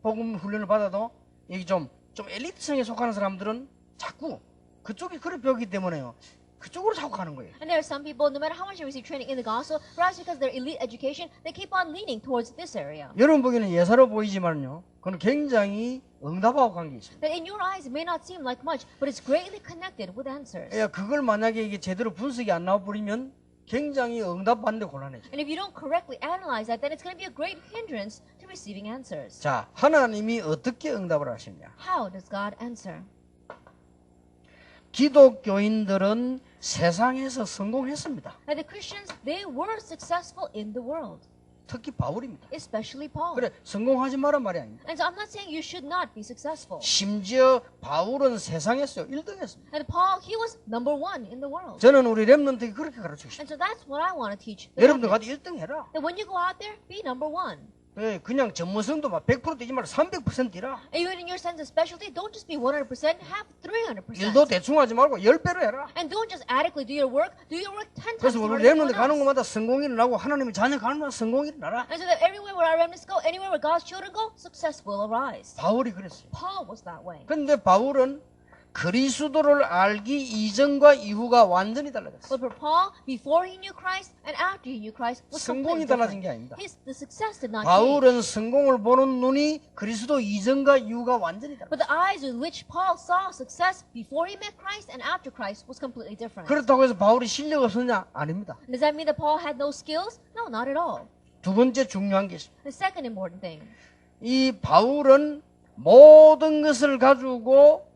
복음 훈련을 받아도 여기 좀 엘리트층에 속하는 사람들은 자꾸 그쪽이 그래 배우기 때문에요. 그쪽으로 자꾸 가는 거예요. And there are some people, no matter how much they receive training in the gospel, perhaps because of their elite education, they keep on leaning towards this area. 여러분 보기에는 예사로 보이지만요. 그건 굉장히 응답하고 관계 있습니다. That in your eyes it may not seem like much, but it's greatly connected with answers. 그걸 만약에 이게 제대로 분석이 안 나와버리면 굉장히 응답받는데 곤란해져. And if you don't correctly analyze that, then it's going to be a great hindrance to receiving answers. 자, 하나님이 어떻게 응답을 하시냐? How does God answer? 기독교인들은 세상에서 성공했습니다. And the Christians, they were successful in the world, 특히 바울입니다. especially Paul. 그래, 성공하지 마란 말이 아닙니다. And so I'm not saying you should not be successful. 심지어 바울은 세상에서요 1등했습니다. And Paul, he was number one in the world. 저는 우리 렘넌트에게 그렇게 가르치고 싶어요. And so that's what I want to teach. the 여러분들 가도 remnant. 1등 해라. That when you go out there, be number one. 그냥 전문성도 막 100% 되지 말고 300% 뛰라. Even in your sense of specialty, don't just be 100%, have 300%. 일도 대충 하지 말고 10배로 해라. And don't just adequately do your work 10 times 그래서 harder 우리 than 렘넌트 anyone 가는 else. 곳마다 성공이 일어나고 하나님이 자녀 가는 곳마다 성공이 일어나라. And so that everywhere where our remnants go, anywhere where God's children go, success will arise. 바울이 그랬어요. Paul was that way. 근데 바울은 그리스도를 알기 이전과 이후가 완전히 달라졌어요. But for Paul, before he knew Christ and after he knew Christ, was 성공이 completely 달라진 게 different. 아닙니다. The success did not change. 바울은 성공을 보는 눈이 그리스도 이전과 이후가 완전히 달라졌어요. But the eyes with which Paul saw success before he met Christ and after Christ was completely different. 그렇다고 해서 바울이 실력 없었냐? 아닙니다. Does that mean that Paul had no skills? No, not at all. 두 번째 중요한 게 있습니다. The second important thing, 이 바울은 모든 것을 가지고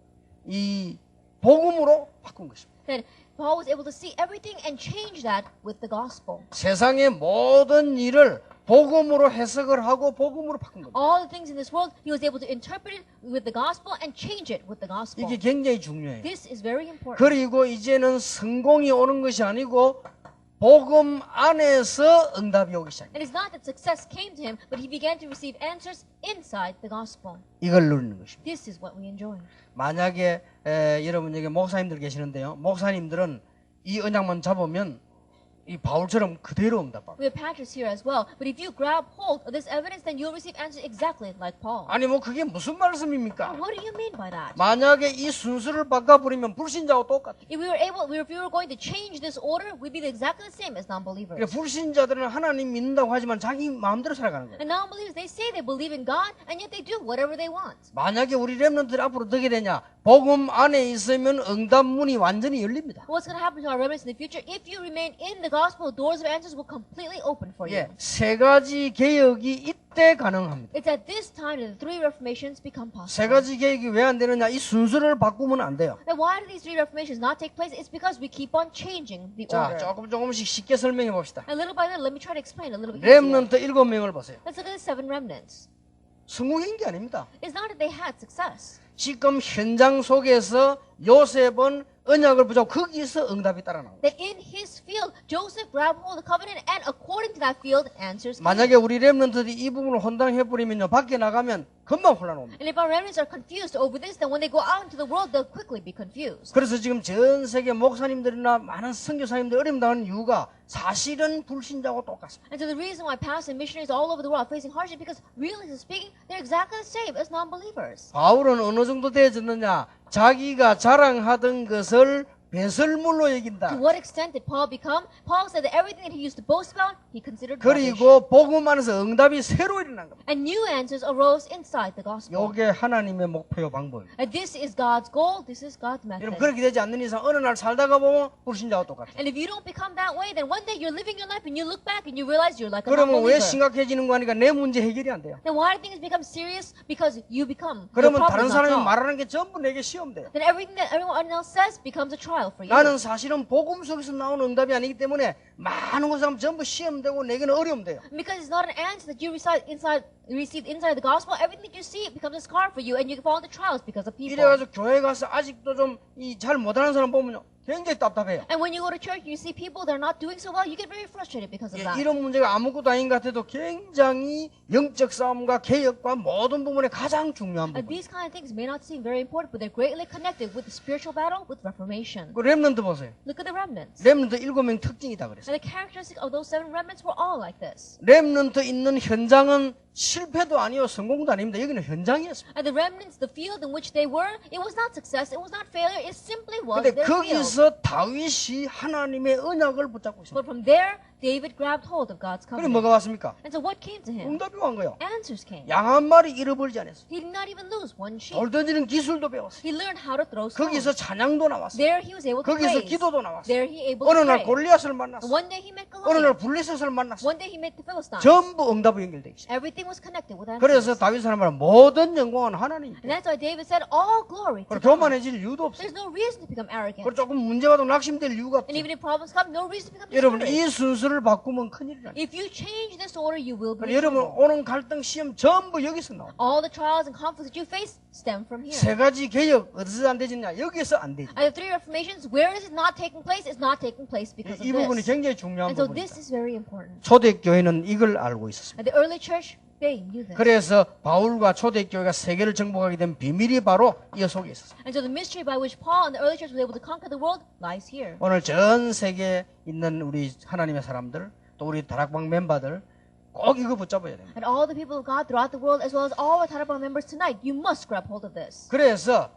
이 복음으로 바꾼 것입니다. that Paul was able to see everything and change that with the gospel. 세상의 모든 일을 복음으로 해석을 하고 복음으로 바꾼 겁니다. All the things in this world, he was able to interpret it with the gospel and change it with the gospel. 이게 굉장히 중요해요. This is very important. 그리고 이제는 성공이 오는 것이 아니고 복음 안에서 응답이 오기 시작합니다. And it's not that success came to him, but he began to receive answers inside the gospel. 이걸 누리는 것입니다. This is what we enjoy. 만약에 여러분 여기 목사님들 계시는데요. 목사님들은 이 언약만 잡으면 이 바울처럼 그대로 응답합니다. We have pastors here as well, but if you grab hold of this evidence, then you'll receive answers exactly like Paul. 아니 뭐 그게 무슨 말씀입니까? What do you mean by that? 만약에 이 순서를 바꿔버리면 불신자와 똑같아요. If we were going to change this order, we'd be exactly the same as non-believers. 그러니까 불신자들은 하나님 믿는다고 하지만 자기 마음대로 살아가는 거예요. And non-believers, they say they believe in God, and yet they do whatever they want. 만약에 우리 렘넌트들이 앞으로 어떻게 되냐? 복음 안에 있으면 응답문이 완전히 열립니다. What's going to happen to our remnants in the future? If you remain in the gospel, doors of answers will completely open for you. 예, 세 가지 개혁이 이때 가능합니다. It's at this time that the three reformations become 세 possible. 가지 계획이 왜 안 되느냐? 이 순서를 바꾸면 안 돼요. And why do these three reformations not take place? It's because we keep on changing the 자, order. 조금씩 쉽게 설명해 봅시다. And little by little, let me try to explain a little bit easier. 렘넌트 7명을 보세요. Let's look at the seven remnants. 성공한 게 아닙니다. It's not that they had success. 지금 현장 속에서 요셉은 언약을 붙잡고 거기서 응답이 따라 나옵니다. That in his field, Joseph grabbed hold of the covenant, and according to that field, answers came. 만약에 우리 렘넌트들이 이 부분을 혼당해 버리면요, 밖에 나가면 금방 혼란 옵니다. And if our remnants are confused over this, then when they go out into the world, they'll quickly be confused. 그래서 지금 전 세계 목사님들이나 많은 선교사님들 어려움 당하는 이유가 사실은 불신자하고 똑같습니다. And so the reason why pastors and missionaries all over the world are facing hardship, because really speaking, they're exactly the same as non-believers. 바울은 어느 정도 되어졌느냐? 자기가 자랑하던 것을 배설물로 여긴다. To what extent did Paul become? Paul said that everything that he used to boast about, he considered rubbish. 그리고 복음 안에서 응답이 새로 일어난 겁니다. And new answers arose inside the gospel. 이게 하나님의 목표요 방법입니다. And this is God's goal, this is God's 여러분 method. 그렇게 되지 않는 이상 어느 날 살다가 보면 불신자와 똑같아요. And if you don't become that way, then one day you're living your life and you look back and you realize you're like a 그러면 왜 non-believer. 심각해지는 거 하니까 내 문제 해결이 안 돼요. Then why do things become serious? Because you become. Your 그러면 problem 다른 is not 사람이 solved. 말하는 게 전부 내게 시험 돼요. Then everything that everyone else says becomes a trial for you. 나는 사실은 복음 속에서 나오는 응답이 아니기 때문에 많은 것은 전부 시험되고 내게는 어려움 돼요. Because it's not an answer that you received inside the gospel. Everything that you see becomes a scar for you, and you fall into trials because of people. 이래가지고 교회 가서 아직도 좀 잘 못하는 사람 보면요 굉장히 답답해요. And when you go to church, you see people that are not doing so well, you get very frustrated because of 예, that. 이런 문제가 아무것도 아닌 것 같아도 굉장히 영적 싸움과 개혁과 모든 부분에 가장 중요한 And 부분. these kind of things may not seem very important, but they're greatly connected with the spiritual battle with Reformation. 그 렘넌트 보세요. Look at the remnants. 렘넌트 7명 특징이다 그랬어요. And the characteristics of those seven remnants were all like this. 렘넌트 있는 현장은 실패도 아니요 성공도 아닙니다. 여기는 현장이었습니다. And the remnants, the field in which they were, it was not success, it was not failure, it simply was 근데 their field. 거기서 다윗이 하나님의 언약을 붙잡고 있습니다. But from there, David grabbed hold of God's 그럼 covenant. 뭐가 왔습니까? And so what came to him? 응답이 온 거예요. Answers came. 양 한 마리 잃어버리지 않았어요. He did not even lose one sheep. 돌 던지는 기술도 배웠어요. He learned how to throw 거기서 stones. 찬양도 나왔어요. There he was able to 거기서 praise. 기도도 나왔어요. There he able 어느 to 날 pray. 골리앗을 And 만났어요. one day he met 어느 날 Goliath. 블레셋을 만났어요. One day he met the Philistines. 전부 응답이 연결되어 있어요. Everything was connected with 그래서 answers. 다윗 사람은 모든 영광은 하나님. And that's why David said, all glory to 그리고 God. 교만해질 이유도 없어요. There's no reason to become arrogant. 그리고 조금 문제가 도 낙심될 이유가 And 없어요. even if problems come, no reason to become 여러분 discouraged. 이 순서를 바꾸면 큰일이라니까. If you change this order, you will be 그리고 in 여러분 trouble. 오는 갈등 시험 전부 여기서 나와요. All the trials and conflicts that you face stem from here. 세 가지 개혁 어디서 안 되느냐? 여기서 안 되지. And the three reformations, where is it not taking place? It's not taking place because of 이 부분이 this. 굉장히 중요한 And so this 부분입니다. is very important. 초대교회는 이걸 알고 있었습니다. And the early church, they knew this. 그래서 바울과 초대교회가 세계를 정복하게 된 비밀이 바로 이 속에 있었습니다. And so the mystery by which Paul and the early church was able to conquer the world lies here. 오늘 전 세계에 있는 우리 하나님의 사람들 또 우리 다락방 멤버들 꼭 이거 붙잡아야 됩니다. And all the people of God throughout the world, as well as all our Tarabang members tonight, you must grab hold of this. 그래서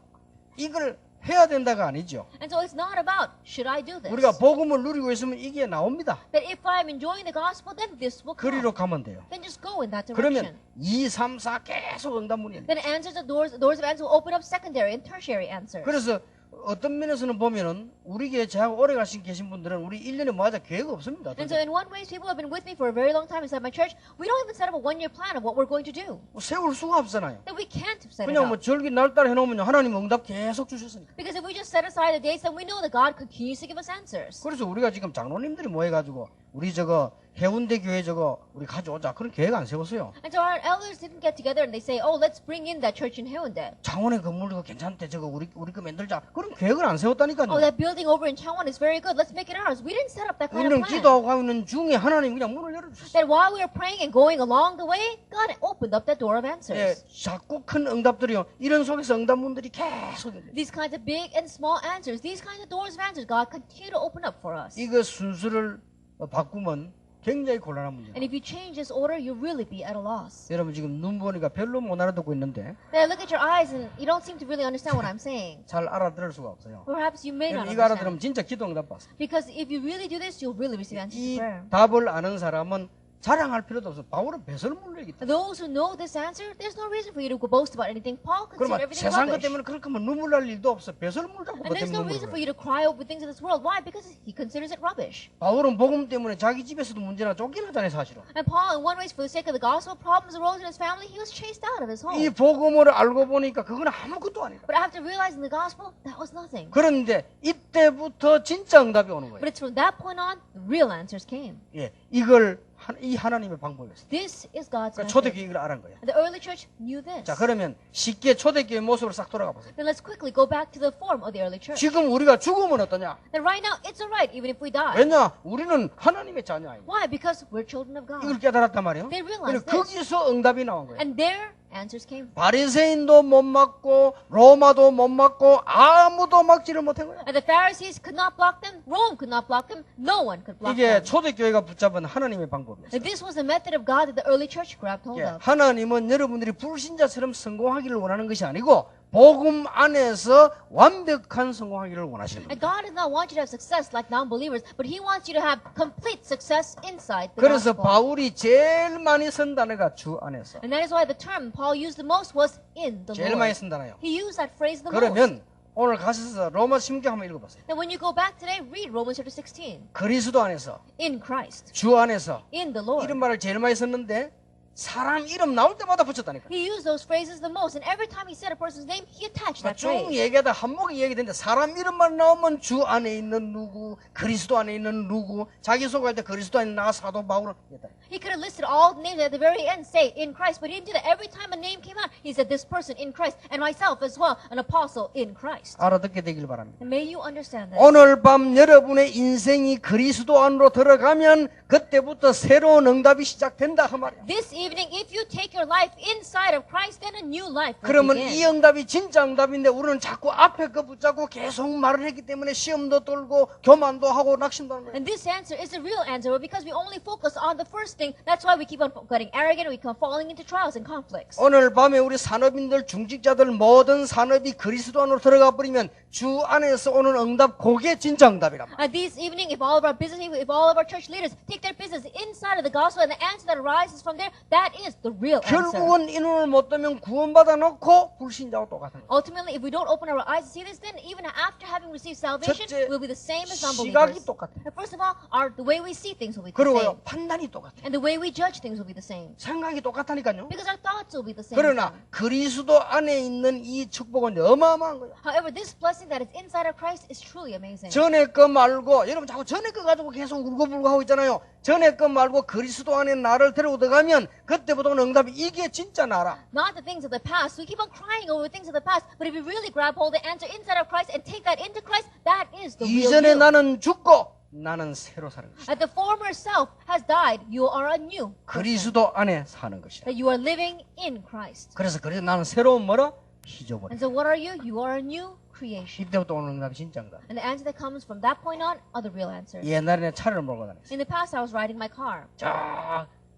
이걸 해야 된다가 아니죠. And so it's not about, should I do this? 우리가 복음을 누리고 있으면 이게 나옵니다. That if I'm enjoying the gospel, then this will come. 그리로 가면 돼요. Then just go in that 그러면 direction. 2, 3, 4 계속 응답문이. Then answers the doors of answers will open up secondary and tertiary answers. 그래서 어떤 면에서는 보면은 우리 교회 저하고 오래 가신 계신 분들은 우리 1년에 뭐 하자 계획 없습니다. And so in one way, people have been with me for a very long time inside my church. We don't even set up a one-year plan of what we're going to do. 뭐 세울 수가 없잖아요. That we can't set it 그냥 뭐 up. 절기 날따라 해놓으면 하나님 응답 계속 주셨으니까. Because if we just set aside the dates, then we know that God continues to give us answers. 그래서 우리가 지금 장로님들이 모여가지고 우리 저거 해운대 교회 저거 우리 가져오자 그런 계획 안 세웠어요. And so our elders didn't get together and they say, oh, let's bring in that church in Haeundae. 창원의 건물도 괜찮대 저거 우리 거 만들자 그런 계획을 안 세웠다니까요. Oh, that building over in Changwon is very good. Let's make it ours. We didn't set up that kind 우리는 of plan. 기도하고 하는 중에 하나님 그냥 문을 열어주셨어요. That while we were praying and going along the way, God opened up that door of 예, answers. 자꾸 큰 응답들이요. 이런 속에서 응답문들이 계속 열려요. These kinds of big and small answers, these kinds of doors of answers, God continue to open up for us. 이거 순서를 바꾸면 굉장히 곤란한 문제예요. And if you change this order, you'll really be at a loss. 여러분 지금 눈 보니까 별로 못 알아듣고 있는데 Now look at your eyes and you don't seem to really understand what I'm saying. 잘 알아들을 수가 없어요. Perhaps you may not 여러분 이거 알아들으면 understand. 진짜 기도 응답 받습니다. Because if you really do this, you'll really receive answers to 이 prayer. 답을 아는 사람은 자랑할 필요도 없어. 바울은 배설물로 얘기. And those who know this answer, there's no reason for you to boast about anything. Paul considered 그러면 everything 세상 것 rubbish. 때문에 그렇게 하면 눈물 날 일도 없어. 배설물 자꾸 And there's no reason for you to cry over things in this world. Why? Because he considers it rubbish. 바울은 복음 때문에 자기 집에서도 문제나 쫓겨나잖아요, 사실은. And Paul, in one way, for the sake of the gospel, problems arose in his family. He was chased out of his home. 이 복음을 알고 보니까 그건 아무것도 아니다. But after realizing the gospel, that was nothing. 그런데 이때부터 진짜 응답이 오는 거예요. But it's from that point on, the real answers came. 예, 이걸 이 하나님의 방법이었어요. This is God's 그러니까 method. 초대교회 이걸 알은 거예요. And the early church knew this. 자, 그러면 쉽게 초대교회 모습으로 싹 돌아가 보세요. Then let's quickly go back to the form of the early church. 지금 우리가 죽으면 어떠냐? Then right now, it's alright, even if we die. 왜냐? 우리는 하나님의 자녀아니에요. Why? Because we're children of 이걸 God. 깨달았단 말이에요. They realized 그래서 this. 거기서 응답이 나온 거예요. And their answers came. 바리새인도 못 막고 로마도 못 막고 아무도 막지를 못한 거예요. And the Pharisees could not block them. Rome could not block them. No one could block 이게 them. 초대교회가 붙잡은 하나님의 방법이었어요. And this was the method of God that the early church grabbed hold 예, of. 하나님은 여러분들이 불신자처럼 성공하기를 원하는 것이 아니고 복음 안에서 완벽한 성공하기를 원하시는 And 겁니다. God does not want you to have success like non-believers, but He wants you to have complete success inside the 그래서 gospel. 바울이 제일 많이 쓴 단어가 주 안에서. And that is why the term Paul used the most was in the 제일 많이 Lord. 쓴 단어예요. He used that phrase the most. 그러면 오늘 가셔서 로마 16장 한번 읽어보세요. Then when you go back today, read Romans chapter 16. 그리스도 안에서, In Christ, 주 안에서 in the Lord. 이런 말을 제일 많이 썼는데 사람 이름 나올 때마다 붙였다니까. He used those phrases the most, and every time he said a person's name, he attached that 쭉 phrase. 얘기하다 한목이 얘기되는데 사람 이름만 나오면 주 안에 있는 누구, 그리스도 안에 있는 누구, 자기 소개할 때 그리스도 안에 나 사도 바울은 이랬다. He could have listed all the names at the very end, say in Christ, but he didn't do that. Every time a name came out, he said this person in Christ, and myself as well, an apostle in Christ. 알아듣게 되길 바랍니다. And may you understand that. 오늘 밤 여러분의 인생이 그리스도 안으로 들어가면 그때부터 새로운 응답이 시작된다 그 말이야. This evening, if you take your life inside of Christ, then a new life will 그러면 이 begin. 응답이 진짜 응답인데 우리는 자꾸 앞에 거 붙잡고 계속 말을 했기 때문에 시험도 떨고 교만도 하고 낙심도 하는 거예요. And this answer is the real answer, but because we only focus on the first thing, that's why we keep on getting arrogant, we keep on falling into trials and conflicts. 오늘 밤에 우리 산업인들, 중직자들 모든 산업이 그리스도 안으로 들어가 버리면 주 안에서 오는 응답 그게 진짜 응답이란 말이야. This evening, if all of our business, if all of our church leaders take their business inside of the gospel and the answer that arises from there, that is the real answer. 결국은 이 눈을 못 뜨면 구원받아 놓고 불신자하고 똑같은 거예요. Ultimately, if we don't open our eyes to see this, then even after having received salvation, 첫째, we'll be the same as 시각이 non-believers. 똑같아. First of all, the way we see things will be the 그리고요 same. 판단이 똑같아. And the way we judge things will be the same. 생각이 똑같다니까요. Because our thoughts will be the same. 그러나 그리스도 안에 있는 이 축복은 어마어마한 거예요. However, this blessing that is inside of Christ is truly amazing. 전에 거 말고 여러분 자꾸 전에 거 가지고 계속 울고불고 하고 있잖아요. 전에 거 말고 그리스도 안에 나를 데리고 들어가면 그때부터 오는 응답이 이게 진짜 나라. Not the things of the past. We keep on crying over things of the past, but if we really grab hold of the answer inside of Christ and take that into Christ, that is the real 이전에 you. 나는 죽고 나는 새로 사는 것이다. That the former self has died, you are a new person. 그리스도 안에 사는 것이다. That you are living in Christ. 그래서 나는 새로운 뭐라? 희조버려. And so what are you? You are a new creation. 이때부터 오는 응답이 진짜 응답. And the answer that comes from that point on are the real answers. 옛날에 내 차를 몰고 다녔어요. In the past, I was riding my car,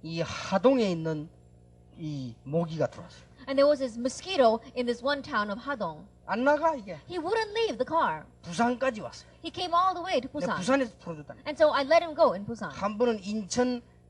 이 하동에 있는 이 모기가 들어왔어요. and there was this mosquito in this one town of Hadong. 안 나가 이게. He wouldn't leave the car. 부산까지 왔어요. He came all the way to 내가 Busan. 부산에서 풀어줬다니. And so I let him go in Busan. 한 번은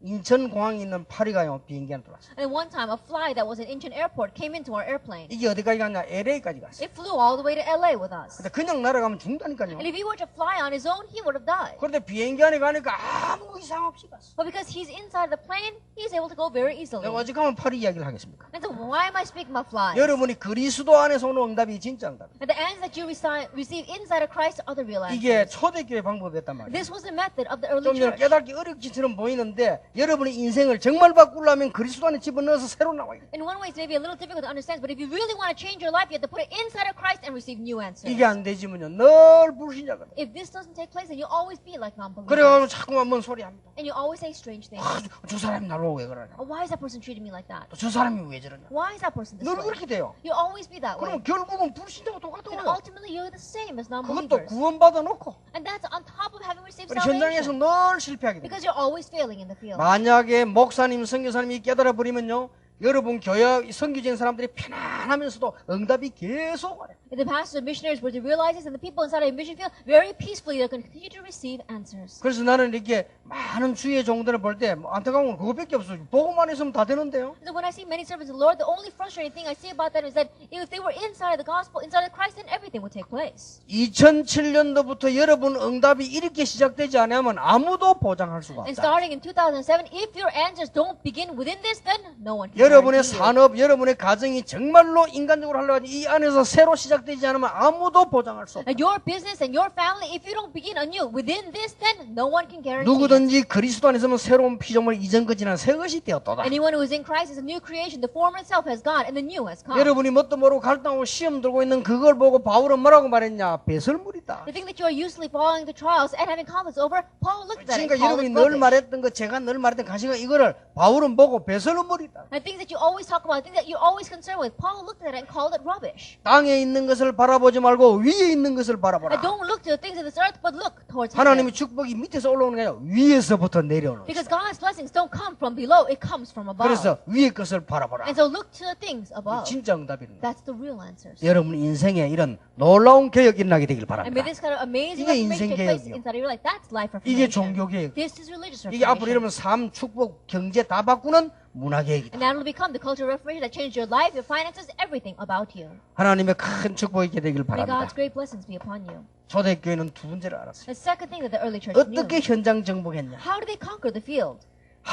인천공항에 있는 파리가요 비행기 하나 들어왔어요. And one time, a fly that was in Incheon Airport came into our airplane. 이게 어디까지 갔냐? LA까지 갔어요. It flew all the way to LA with us. 근데 그냥 날아가면 죽는다니까요. And if he were to fly on his own, he would have died. 그런데 비행기 안에 가니까 아무 이상 없이 갔어. But because he's inside the plane, he's able to go very easily. 내가 어찌 가면 파리 이야기를 하겠습니까? And so why am I speaking about flies? 여러분이 그리스도 안에서 오는 응답이 진짜 응답이에요. And the answers that you receive inside of Christ are the real 이게 answers. 초대교회 방법이었단 말이에요. This was the method of the early 좀 전에 church. 깨닫기 어렵기처럼 보이는데 여러분의 인생을 정말 바꾸려면 그리스도 안에 집어넣어서 새로 나와야 돼요. In one way, it's maybe a little difficult to understand, but if you really want to change your life, you have to put it inside of Christ and receive new answers. 이게 안 되지면요 늘 불신자거든. If this doesn't take place, then you'll always be like non-believers. 그래가지고 자꾸만 뭔 소리 합니다. And you always say strange things. 저 사람이 나를 왜 그러냐? Oh, why is that person treating me like that? 또 저 사람이 왜 저러냐? Why is that person this 늘 way? 그렇게 돼요. You'll always be that way. 그럼 결국은 불신자고 똑같은 And 거예요. ultimately, you're the same as 그것도 non-believers. 구원받아 놓고 And that's on top of having received 우리 현장에서 salvation. 늘 실패하게 돼요. Because you're always failing in the field. 만약에 목사님, 선교사님이 깨달아 버리면요 여러분 교회 선교지인 사람들이 편안하면서도 응답이 계속 와요. If the pastors and missionaries were to realize this, and the people inside a mission field, very peacefully, they're going to continue to receive answers. 그래서 나는 이렇게 많은 주의 종들을 볼 때 안타까운 건 그거밖에 없어요. 보고만 있으면 다 되는데요. So when I see many servants of the Lord, the only frustrating thing I see about that is that if they were inside of the gospel, inside of Christ, then everything would take place. 2007년도부터 여러분 응답이 이렇게 시작되지 않으면 아무도 보장할 수가 And 없다. starting in 2007, if your answers don't begin within this, then no one can 여러분의 guarantee you. 산업, 여러분의 가정이 정말로 인간적으로 하려고 이 안에서 새로 시작되지 않으면 아무도 보장할 수 없다. And your business and your family, if you don't begin anew within this, then no one can guarantee it. 누구든지 그리스도 안에서는 새로운 피조물 이전 것이나 새 것이 되었도다. Anyone who is in Christ is a new creation. The former itself has gone, and the new has come. 여러분이 뭣도 모르고 갈등하고 시험 들고 있는 그걸 보고 바울은 뭐라고 말했냐? 배설물이다. The thing that you are usually following the trials and having conflicts over, Paul looked at it 그러니까 and called 여러분이 it 늘 rubbish. 말했던 거, 제가 늘 말했던 가시가 이거를 바울은 보고 배설물이다. And things that you always talk about, things that you're always concerned with, Paul looked at it and called it rubbish. 땅에 있는 것을 바라보지 말고 위에 있는 것을 And 바라보라. don't look to the things of this earth, but look towards 하나님의 heaven. 축복이 밑에서 올라오는 게 아니라 위에서부터 내려오는 Because 것이다. God's blessings don't come from below, it comes from above. 그래서 위에 것을 바라보라. And so look to the things 이 above. 진짜 응답입니다. That's the real answers. 여러분 인생에 이런 놀라운 개혁이 일어나게 되길 And 바랍니다. may this kind of amazing 이게 reformation take place 인생 개혁이요. inside of your life. That's life 이게 reformation. 종교 개혁. This is religious 이게 앞으로 reformation. 이러면 삶, 축복, 경제 다 바꾸는 문화 개혁이다. And that will become the cultural reformation that changed your life, your finances, everything about you. 하나님의 큰 축복이 있게 되길 May 바랍니다. God's great blessings be upon you. 초대교회는 두 번째를 알았어요. The second thing that the early church knew. 어떻게 현장 정복했냐? How did they conquer the field?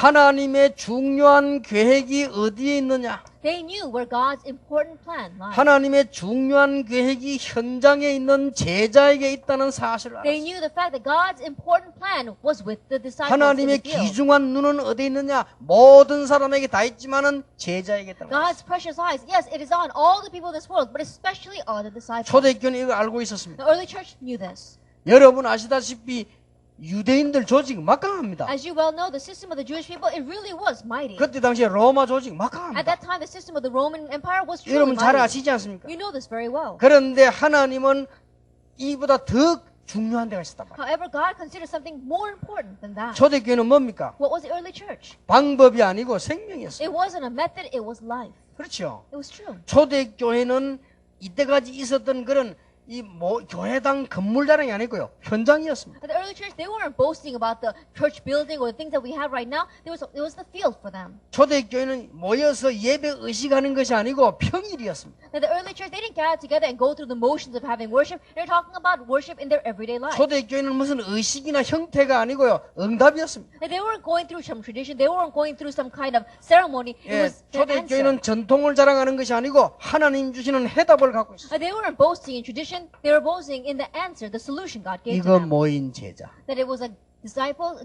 하나님의 중요한 계획이 어디에 있느냐? They knew where God's important plan lies. 하나님의 중요한 계획이 현장에 있는 제자에게 있다는 사실을 They 알았어요. knew the fact that God's important plan was with the disciples in 하나님의 the field. 귀중한 눈은 어디에 있느냐? 모든 사람에게 다 있지만은 제자에게 있다는 거예요. God's precious eyes, yes, it is on all the people of this world, but especially on the disciples. 초대교회는 이걸 알고 있었습니다. The early church knew this. 여러분 아시다시피 유대인들 조직 막강합니다. As you well know, the system of the Jewish people, it really was mighty. 그때 당시에 로마 조직 At 막강합니다. that time, the system of the Roman Empire was truly 여러분 잘 mighty. 아시지 않습니까? You know this very well. 그런데 하나님은 이보다 더 중요한 데가 있었단 말이에요. However, God considered something more important than that. 초대교회는 뭡니까? What was the early church? 방법이 아니고 생명이었어요. It wasn't a method, it was life. 그렇죠. It was true. 초대교회는 이때까지 있었던 그런 교회당 건물 자랑이 아니고요. 현장이었습니다. At the early church, they weren't boasting about the church building or the things that we have right now. It was the field for them. 초대교회는 모여서 예배 의식하는 것이 아니고 평일이었습니다. At the early church, they didn't gather together and go through the motions of having worship. They're talking about worship in their everyday life. 초대교회는 무슨 의식이나 형태가 아니고요. 응답이었습니다. And they weren't going through some tradition. They weren't going through some kind of ceremony. It 예, was their answer. 초대교회는 전통을 자랑하는 것이 아니고 하나님 주시는 해답을 갖고 있어요. They weren't boasting in tradition. They were boasting in the answer, the solution God gave to 이거 them. 모인 제자. That it was a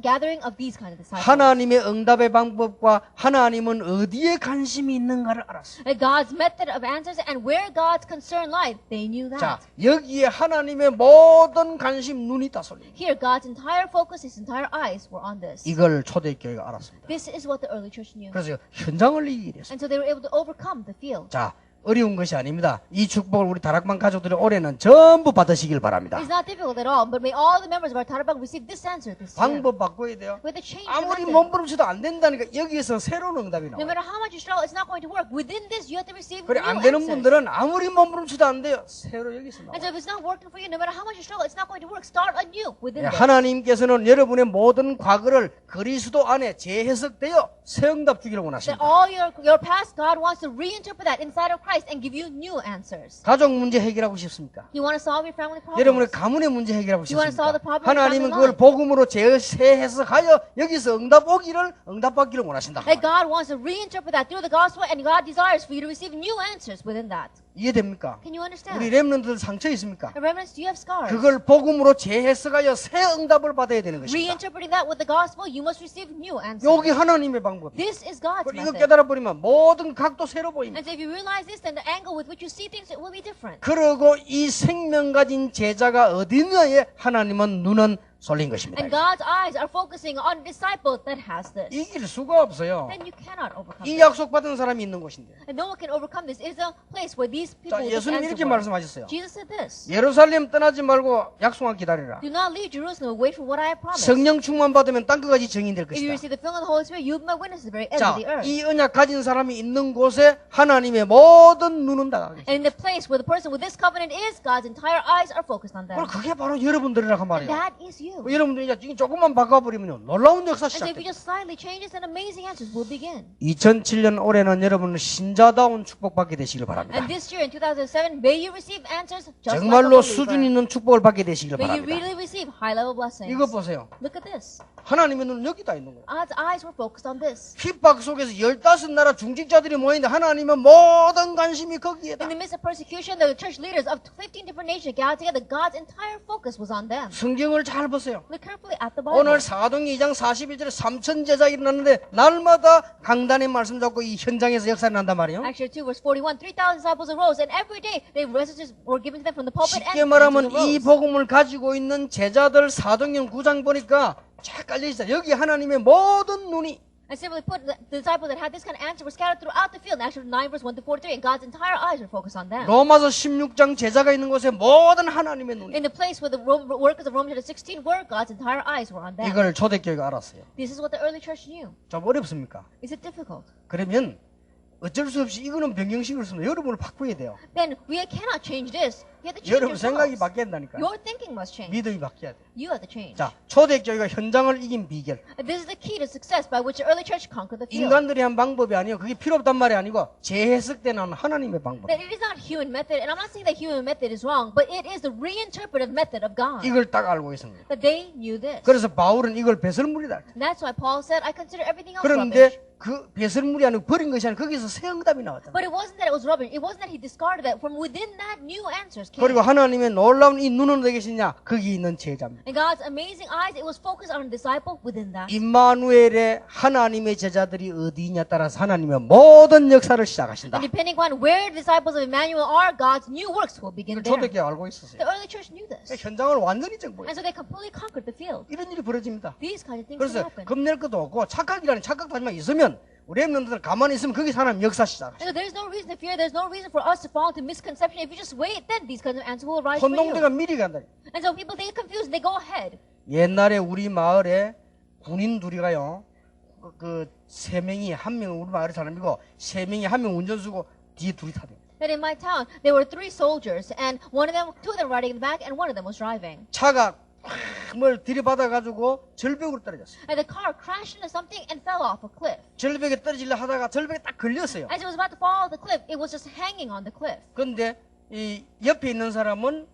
gathering of these kind of disciples. 하나님의 응답의 방법과 하나님은 어디에 관심이 있는가를 알았어요. That God's method of answers and where God's concern lied, they knew that. 자, 여기에 하나님의 모든 관심 눈이 다 쏠립니다. Here, God's entire focus, His entire eyes were on this. 이걸 초대교회가 알았습니다. This is what the early church knew. 그래서 현장을 이기게 됐어요. And so they were able to overcome the field. 자, 어려운 것이 아닙니다. 이 축복을 우리 다락방 가족들이 올해는 전부 받으시길 바랍니다. It's not difficult at all, but may all the members of our Tarabang receive this answer this year. 방법 바꿔야 돼요. With the change of 아무리 method. 몸부림쳐도 안 된다니까 여기에서 새로운 응답이 No 나와요. matter how much you struggle, it's not going to work. Within this, you have to receive 그래 new 안 되는 answers. 분들은 아무리 몸부림쳐도 안 돼요. 새로 여기서 And 나와요. so if it's not working for you, no matter how much you struggle, it's not going to work. Start anew within this. 하나님께서는 여러분의 모든 과거를 그리스도 안에 재해석되어 새 응답 주기를 That 원하십니다. all your past, God wants to reinterpret that inside of Christ and give you new answers. 가족 문제 해결하고 싶습니까? You want to solve your family problems? 여러분의 가문의 문제 해결하고 You want to solve the 싶습니까? problem of 하나님은 family 그걸 복음으로 재해석하여 여기서 응답받기를 원하신다. That God wants to reinterpret that through the gospel, and God desires for you to receive new answers within that. 이해됩니까? Can you understand? 우리 렘넌트들 상처 있습니까? And remnants, do you have scars? 그걸 복음으로 재해석하여 새 응답을 받아야 되는 것입니다. Reinterpreting that with the gospel, you must receive new answers. 여기 하나님의 방법이에요. This is God's 이거 method. 깨달아 버리면 모든 각도 새로 보입니다. And so if you realize this, then the angle with which you see things, it will be different. 그리고 이 생명 가진 제자가 어디냐에 하나님은 눈은 쏠린 것입니다. And God's eyes are focusing on a disciple that has this. 이길 수가 없어요. Then you cannot overcome 이 this. 약속 받은 사람이 있는 곳인데. And no one can overcome this. It is a place where these people 자, will just 예수님 answer 이렇게 for. 말씀하셨어요. Jesus said this. 예루살렘 떠나지 말고 약속만 기다리라. Do not leave Jerusalem. Wait for what I have promised. 성령 충만 받으면 땅끝까지 증인될 If you 것이다. receive the filling of the Holy Spirit, you will be my witnesses to the very end 자, of the earth. 이 언약 가진 사람이 있는 곳에 하나님의 모든 눈은 다 가겠습니다. And in the place where the person with this covenant is, God's entire eyes are focused on them. 그게 바로 여러분들이라고 And 말이에요. that is you. 여러분들이 이제 조금만 바꿔버리면 놀라운 역사 And so if you 시작돼요. just slightly change this, then amazing answers will begin. 2007년 올해는 여러분은 신자다운 축복받게 되시길 바랍니다. And this year in 2007, may you receive answers just like a 정말로 수준 believer. 있는 축복을 받게 되시길 May you 바랍니다. really receive high-level blessings. 이거 보세요. Look at this. 하나님의 눈은 여기다 있는 거예요. God's eyes were focused on this. 핍박 속에서 15나라 중직자들이 모이는데 하나님은 모든 관심이 거기에다. In the midst of persecution, the church leaders of 15 different nations gathered together. God's entire focus was on them. 성경을 잘 보세요. Look carefully at the Bible. 오늘 사도행전 2장 41절에 3천 제자 일어났는데 날마다 강단의 말씀 잡고 이 현장에서 역사를 난단 말이에요. Actually, 2 verse 41, 3,000 disciples arose, and every day messages were given to them from the pulpit 쉽게 and 말하면 into the 이 roads. 복음을 가지고 있는 제자들 사도행전 9장 보니까 쫙 깔려있어요. 여기 하나님의 모든 눈이 And simply put, the disciples that had this kind of answer were scattered throughout the field. In Acts 9 verse 1 to 43, and God's entire eyes were focused on them. 로마서 16장 제자가 있는 곳에 모든 하나님의 눈이 In the place where the workers of Romans chapter 16 were, God's entire eyes were on them. 이걸 초대교회가 알았어요. This is what the early church knew. 좀 어렵습니까? Is it difficult? 그러면 어쩔 수 없이 이거는 변경식을 쓰면 여러분을 바꿔야 돼요. Then we cannot change this. You have to change 여러분 생각이 yourselves. 바뀌어야 된다니까요. Your thinking must change. 믿음이 바뀌어야 돼. You have to change. 자, 초대교회가 현장을 이긴 비결. And this is the key to success by which the early church conquered the field. 인간들이 한 방법이 아니에요. 그게 필요 없단 말이 아니고 재해석되는 하나님의 방법. That it is not human method, and I'm not saying that human method is wrong, but it is the reinterpretive method of God. 이걸 딱 알고 있습니다. That they knew this. 그래서 바울은 이걸 배설물이다. And that's why Paul said, I consider everything else rubbish. 그런데 그 배설물이 아니고 버린 것이 아니고 거기서 새 응답이 나왔잖아요. But it wasn't that it was rubbish. It wasn't that he discarded that. From within that, new answers came. 그리고 하나님의 놀라운 이 눈은 어디 계시냐? 거기 있는 제자입니다. And God's amazing eyes, it was focused on a disciple within that. 임마누엘의 하나님의 제자들이 어디냐 따라서 하나님의 모든 역사를 시작하신다. And depending on where the disciples of Emmanuel are, God's new works will begin 이걸 there. 초대교회 알고 있었어요. The early church knew this. 현장을 완전히 정복해요. And so they completely conquered the field. 이런 일이 벌어집니다. These kind of things 그래서 will happen. 겁낼 것도 없고 착각이라는 착각하지만 있으면 우리 랩런들은 가만히 있으면 거기 사람 역사 시작. And so there's no reason to fear. There's no reason for us to fall into misconception. If you just wait, then these kinds of answers will rise for you. 혼동대가 미리 간다. And so people they get confused. They go ahead. 옛날에 우리 마을에 군인 둘이가요. 그 세 명이 한 명은 우리 마을의 사람이고 세 명이 한 명 운전수고 뒤에 둘이 타대. That in my town there were 3 soldiers, and two of them riding in the back, and one of them was driving. 차가 뭘 들이받아 가지고 절벽으로 떨어졌어요. And the car crashed into something and fell off a cliff. 절벽에 떨어지려 하다가 절벽에 딱 걸렸어요. As it was about to fall off the cliff, it was just hanging on the cliff. 그런데 이 옆에 있는 사람은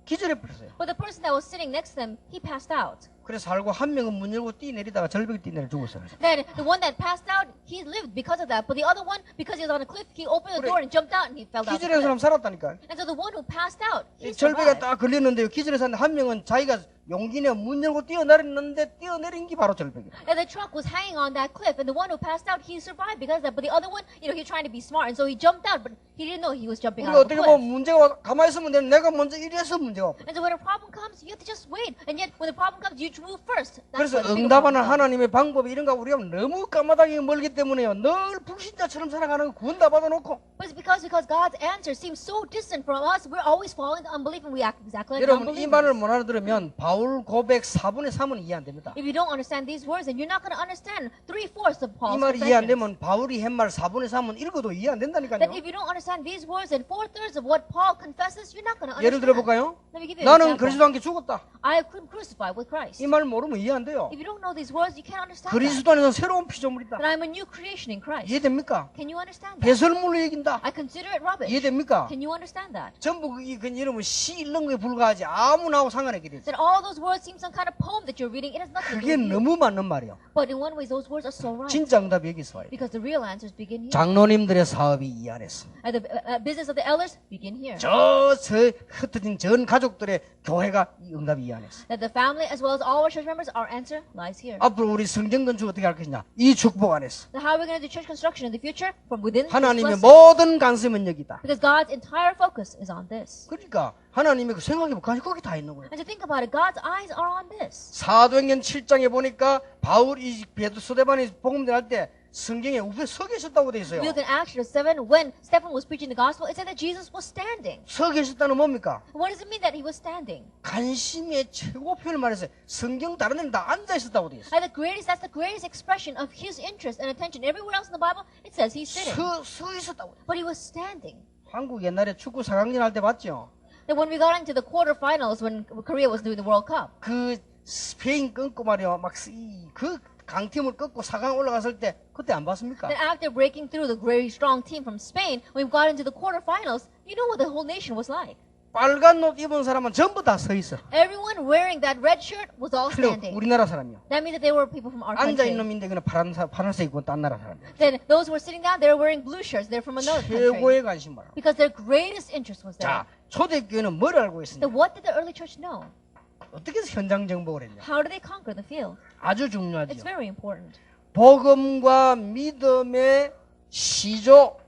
기절해 버렸어요. But the person that was sitting next to them, he passed out. 그래서 알고 한 명은 문 열고 뛰내리다가 절벽에 뛰내려 죽었어요. Then the one that passed out, he lived because of that. But the other one, because he was on a cliff, he opened the 그래. door and jumped out and he fell down the 기절한 사람 cliff. 살았다니까. And so the one who passed out, he 절벽에 survived. 딱 걸렸는데요. 기절해서 한 명은 자기가 용기 내 문 열고 뛰어내렸는데 뛰어내린 게 바로 절벽이에요. And the truck was hanging on that cliff, and the one who passed out, he survived because of that. But the other one, he was trying to be smart, and so he jumped out, but he didn't know he was jumping 우리가 out of the 어떻게 보면 cliff. 문제가 와 가만히 있으면 되는 내가 먼저 이래서 문제가 없고. And so when a problem comes, you have to just wait. And yet, when the problem comes, you move first. That's 그래서 where the bigger 응답하는 problem comes. 하나님의 방법이 이런가 우리가 너무 까마득하게 멀기 때문에요. 늘 불신자처럼 살아가는 거 구원 다 받아놓고. But it's because God's answer seems so distant from us, we're always falling to unbelief and we act exactly like 여러분 이 말을 unbelievers. 못 알아들으면 바울 고백 4분의 3은 이해 안 됩니다. If you don't understand these words, then you're not going to understand 3/4 of 이 Paul's 말이 이해 안 confession. 되면 바울이 한 말 4분의 3은 읽어도 이해 안 That 된다니까요. if you don't understand these words and 4/3 of what Paul confesses, you're not going to 예를 understand. 들어볼까요? Let me give you an 나는 example. 그리스도와 함께 죽었다. I have been crucified with Christ. 이 말 모르면 이해 안 돼요. If you don't know these words, you can't understand that. 그리스도 안에서 새로운 피조물이다. That I'm a new creation in Christ. 이해됩니까? Can you understand that? 배설물로 얘긴다. I consider it rubbish. 이해됩니까? Can you understand that? 전부 그게 여러분 시 읽는 거에 불과하지 아무나하고 상관없게 되죠. That all those words seem some kind of poem that you're reading. It has nothing to do 그게 with you. 너무 맞는 말이에요. But in one way, those words are so right. 진짜 응답이 여기서 와요. Because the real answers begin here. 장로님들의 사업이 이 안에서. And the business of the elders begin here. 저 흩어진 전 가족들의 교회가 이 응답이 이 안에서. That the family as well as all our church members, our answer lies here. 앞으로 우리 성전 건축 어떻게 할 것이냐? 이 축복 안에서. how are we going to do church construction in the future? From within this 하나님의 blessing. 모든 관심은 여기다. Because God's entire focus is on this. 그러니까 하나님의 그 생각이 거기 다 있는 거예요. And to think about it, God's eyes are on this. 사도행전 7장에 보니까 바울이 스데반이 복음 전할 때 성경에 우편에 서 계셨다고 돼 있어요. We look in Acts chapter 7, when Stephen was preaching the gospel, it said that Jesus was standing. 서 계셨다는 뭡니까? What does it mean that he was standing? 관심의 최고 표현을 말해서 성경 다른 데는 다 앉아 있었다고 돼 있어요. And that's the greatest expression of his interest and attention. Everywhere else in the Bible, it says he's sitting. 서 있었다고. But he was standing. 한국 옛날에 축구 4강전 할 때 봤죠? Then when we got into the quarterfinals, when Korea was doing the World Cup, 그 스페인 끊고 말이야 그 강팀을 끊고 4강 올라갔을 때 그때 안 봤습니까? then after breaking through the very strong team from Spain, when we got into the quarterfinals, you know what the whole nation was like. 빨간 옷 입은 사람은 전부 다 서 있어. Everyone wearing that red shirt was all 그리고 standing. 우리나라 사람이요. That means that they were people from our 앉아 country. 있는 놈인데 그는 파란색 입고 딴 나라 사람이야. Then those who were sitting down, they were wearing blue shirts. They're from another country. 최고의 관심 바라. Because their greatest interest was there. 자, 초대교회는 뭘 알고 있습니까? Then what did the early church know? 어떻게 해서 현장 정복을 했냐? How did they conquer the field? 아주 It's 중요하죠. very important. 복음과 믿음의 시조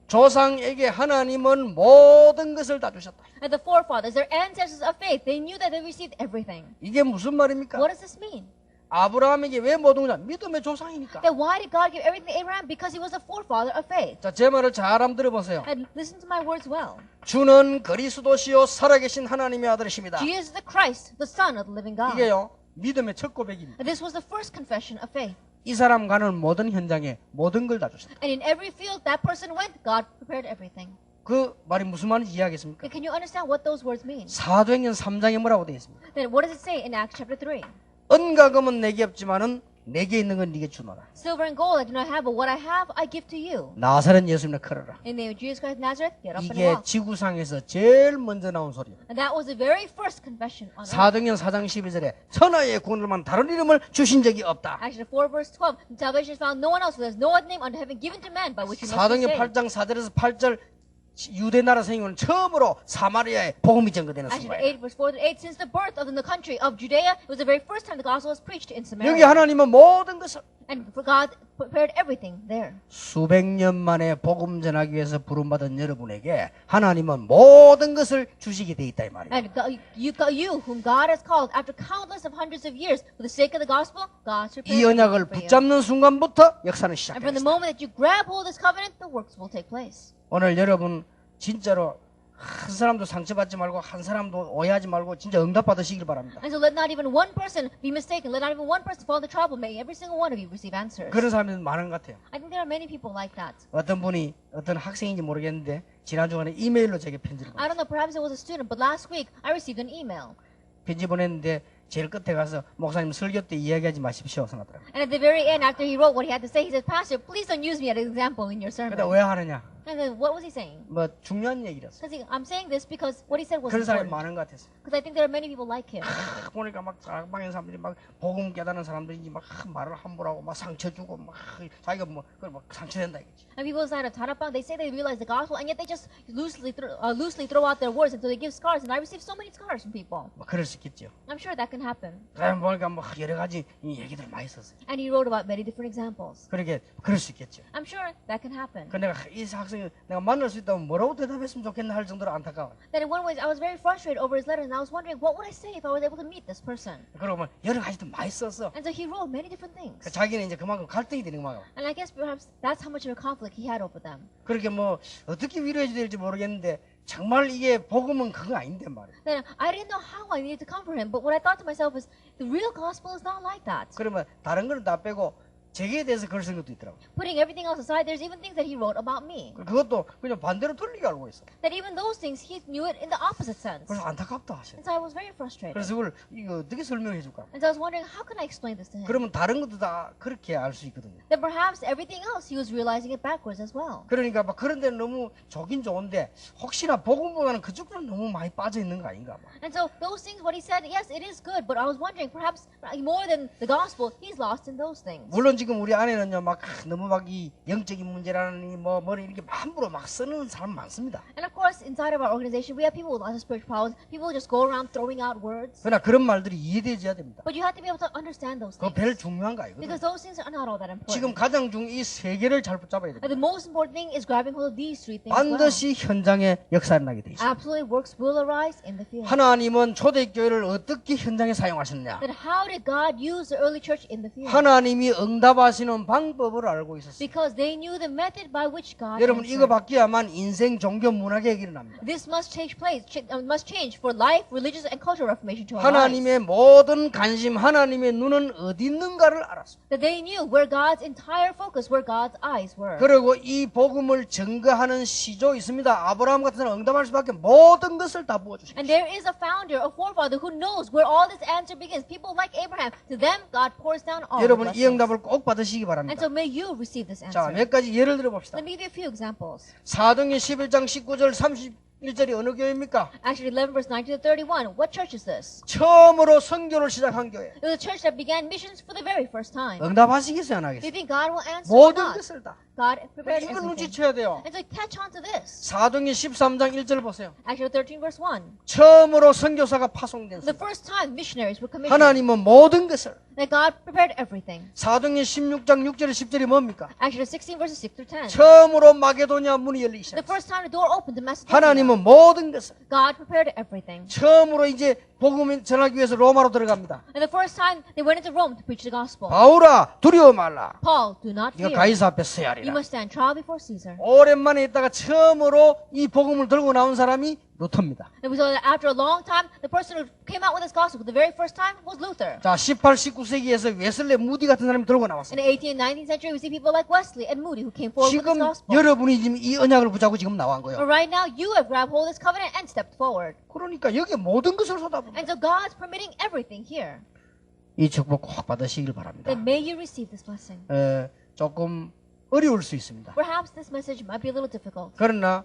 조상에게 하나님은 모든 것을 다 주셨다. And the forefathers, their ancestors of faith, they knew that they received everything. 이게 무슨 말입니까? What does this mean? 아브라함에게 왜 모든 거냐? 믿음의 조상이니까. Then why did God give everything to Abraham? Because he was a forefather of faith. 자, 제 말을 잘 한번 들어보세요. And listen to my words well. 주는 그리스도시요 살아계신 하나님의 아들이십니다. Jesus is the Christ, the Son of the living God. 이게요 믿음의 첫 고백입니다. And this was the first confession of faith. 이 사람 가는 모든 현장에 모든 걸 다 주셨다. And in every field that person went, God prepared everything. 그 말이 무슨 말인지 이해하겠습니까? Can you understand what those words mean? 사도행전 3장에 뭐라고 되어 있습니까? Then what does it say in Acts chapter 3? 은과 금은 내게 없지만은 내게 있는 건 네게 주노라. Silver and gold I do not have, but what I have I give to you. 나사렛 예수님을 걸어라. In the name of Jesus Christ of Nazareth, get up and 이게 walk. 지구상에서 제일 먼저 나온 소리예요. And that was the very first confession on earth. 사도행전 4장 12절에 천하의 구원을만 다른 이름을 주신 적이 없다. Actually, 4 verse 12, salvation is found no one else, for there is no other name under heaven given to man by which we must be 사도행전 saved. 8장 4절에서 8절 유대 나라 생기는 처음으로 사마리아에 복음이 전거되는 Actually, 순간이에요. 8 verse 4 to 8, since the birth of the country of Judea, it was the very first time the gospel was preached in 여기 Samaria. 하나님은 모든 것을 And for God prepared everything there. 수백 년 만에 복음 전하기 위해서 부름받은 여러분에게 하나님은 모든 것을 주시게 돼 있다 이 말이에요. And you, whom God has called after countless of hundreds of years, for the sake of the gospel, God's prepared 이 언약을 everything for you. 붙잡는 순간부터 역사는 And from the 시작됩니다. moment that you grab hold of this covenant, the works will take place. 오늘 여러분 진짜로 한 사람도 상처받지 말고 한 사람도 오해하지 말고 진짜 응답받으시길 바랍니다. And so let not even one person be mistaken. Let not even one person fall into trouble. May every single one of you receive answers. 그런 사람이 많은 것 같아요. I think there are many people like that. 어떤 분이 어떤 학생인지 모르겠는데 지난주간에 이메일로 제게 편지를 I don't know, perhaps it was a student, but last week I received an email. 편지 보냈는데 제일 끝에 가서 목사님 설교 때 이야기하지 마십시오 하더라고요. And at the very end, after he wrote what he had to say, he said, Pastor, please don't use me as an example in your sermon. 근데 왜 하느냐? And then what was he saying? 뭐 중요한 얘기라서. Because I'm saying this because what he said was 그런 사람이 important. 많은 것 같았어요. Because I think there are many people like him. 보니까 막 사방의 사람들이 막 복음 깨닫는 사람들이 막 말을 함부로 하고 막 상처 주고 막 자기가 뭐 그걸 막 상처된다 이거지. And people inside of Tarapang, they say they realize the gospel, and yet they just loosely throw out their words until they give scars. And I receive so many scars from people. 뭐 그럴 수 있겠죠. I'm sure that can happen. 그다음 보니까 뭐 여러 가지 이 얘기들 많이 썼어요. And he wrote about many different examples. 그렇게 그럴 수 있겠죠. I'm sure that can happen. 그 내가 이 학생이 내가 만날 수 있다면 뭐라고 대답했으면 좋겠나 할 정도로 안타까워. That in one way, I was very frustrated over his letter, and I was wondering what would I say if I was able to meet this person. 그러고 여러 가지도 많이 썼어. And so he wrote many different things. 자기는 이제 그만큼 갈등이 되는 거야. And I guess perhaps that's how much of a conflict he had over them. 그렇게 뭐 어떻게 위로해야 될지 모르겠는데 정말 이게 복음은 그거 아닌데 말이야. Then I didn't know how I needed to comfort him, but what I thought to myself is the real gospel is not like that. 그러면 다른 거는 다 빼고 제게에 대해서 글 쓴 것도 있더라고. Putting everything else aside, there's even things that he wrote about me. 그것도 그냥 반대로 틀리게 알고 있어. That even those things, he knew it in the opposite sense. 그래서 안타깝다 하셔. And so I was very frustrated. 그래서 그걸 이거 어떻게 설명해 줄까? And so I was wondering, how can I explain this to him? 그러면 다른 것도 다 그렇게 알 수 있거든요. That perhaps everything else, he was realizing it backwards as well. 그러니까 막 그런 데는 너무 좋긴 좋은데 혹시나 복음보다는 그쪽으로 너무 많이 빠져 있는 거 아닌가 봐. And so those things, what he said, yes, it is good, but I was wondering, perhaps more than the gospel, he's lost in those things. 물론 지금 우리 안에는요 막 너무 막 이 영적인 문제라니 뭐 머리 이렇게 함부로 막 쓰는 사람 많습니다. And of course, us inside of our organization, we have people with lots of spiritual powers. People just go around throwing out words. 그러나 그런 말들이 이해되어야 됩니다. But you have to be able to understand those 그거 things. 별 중요한 거 아니거든요. Because those things are not all that important. 지금 가장 중요한 이 세 개를 잘 붙잡아야 And 됩니다. the most important thing is grabbing hold of these three things as well. 반드시 현장에 역사를 나게 돼 있습니다. Absolutely, works will arise in the field. 하나님은 초대교회를 어떻게 현장에 사용하셨냐? Then how did God use the early church in the field? 하나님이 응답하시는 방법을 알고 있었어요. Because they knew the method by which God 여러분 이거 answered. 바뀌어야만 인생 종교 문화 개혁이 일어납니다. This must take place, must change for life, religious, and cultural reformation to arise. 하나님의 모든 관심, 하나님의 눈은 어디 있는가를 알았습니다. That they knew where God's entire focus, where God's eyes were. 그리고 이 복음을 증거하는 시조 있습니다. 아브라함 같은 사람 응답할 수밖에 모든 것을 다 부어주십니다. And there is a founder, a forefather who knows where all this answer begins. People like Abraham, to them God pours down all the 여러분 이 blessings. 응답을 꼭 받으시기 And 바랍니다. so may you receive this 자, answer. 몇 가지 예를 들어 봅시다. Let me give you a few examples. 사도행전 11장 19절 31절이 어느 교회입니까? Actually, 11 verse 19 to 31. What church is this? 처음으로 선교를 시작한 교회. It was a church that began missions for the very first time. 응답하시겠어요, 안 Do 하겠어요? you think God will answer or 모든 not? 것을 다. God prepared 이걸 everything. 눈치채야 돼요. And so catch on to this. 사도행전 13장 1절 보세요. Actually, 13 verse 1. 처음으로 선교사가 파송된 The 사 first time missionaries were commissioned. 하나님은 모든 것을. That God prepared everything. 사도행전 16장 6절 10절이 뭡니까? Actually, 16 verses 6 through 10. 처음으로 마게도냐 문이 열리기 The 시작. first time the door opened to Macedonia. 하나님은 모든 것을. God prepared everything. 처음으로 이제 복음을 전하기 위해서 로마로 들어갑니다. And the first time they went into Rome to preach the gospel. 바울아 두려워 말라. Paul, do not 이거 fear. 가이사 앞에 You 서야리라. must stand trial before Caesar. 오랜만에 있다가 처음으로 이 복음을 들고 나온 사람이 루터입니다. And so after a long time, the person who came out with this gospel for the very first time was Luther. 자, 18, 19세기에서 웨슬레 무디 같은 사람이 들고 In 나왔어요. the 18th, 19th century, we see people like Wesley and Moody who came forward with this 지금 gospel. 여러분이 지금 이 언약을 붙잡고 지금 나온 But 거예요. right now, you have grabbed hold of this covenant and stepped forward. 그러니까 여기에 모든 것을 쏟아붓는 And so God's permitting everything here. 이 축복 꼭 받으시길 바랍니다. Then may you receive this blessing. 조금 어려울 수 있습니다. Perhaps this message might be a little difficult. 그러나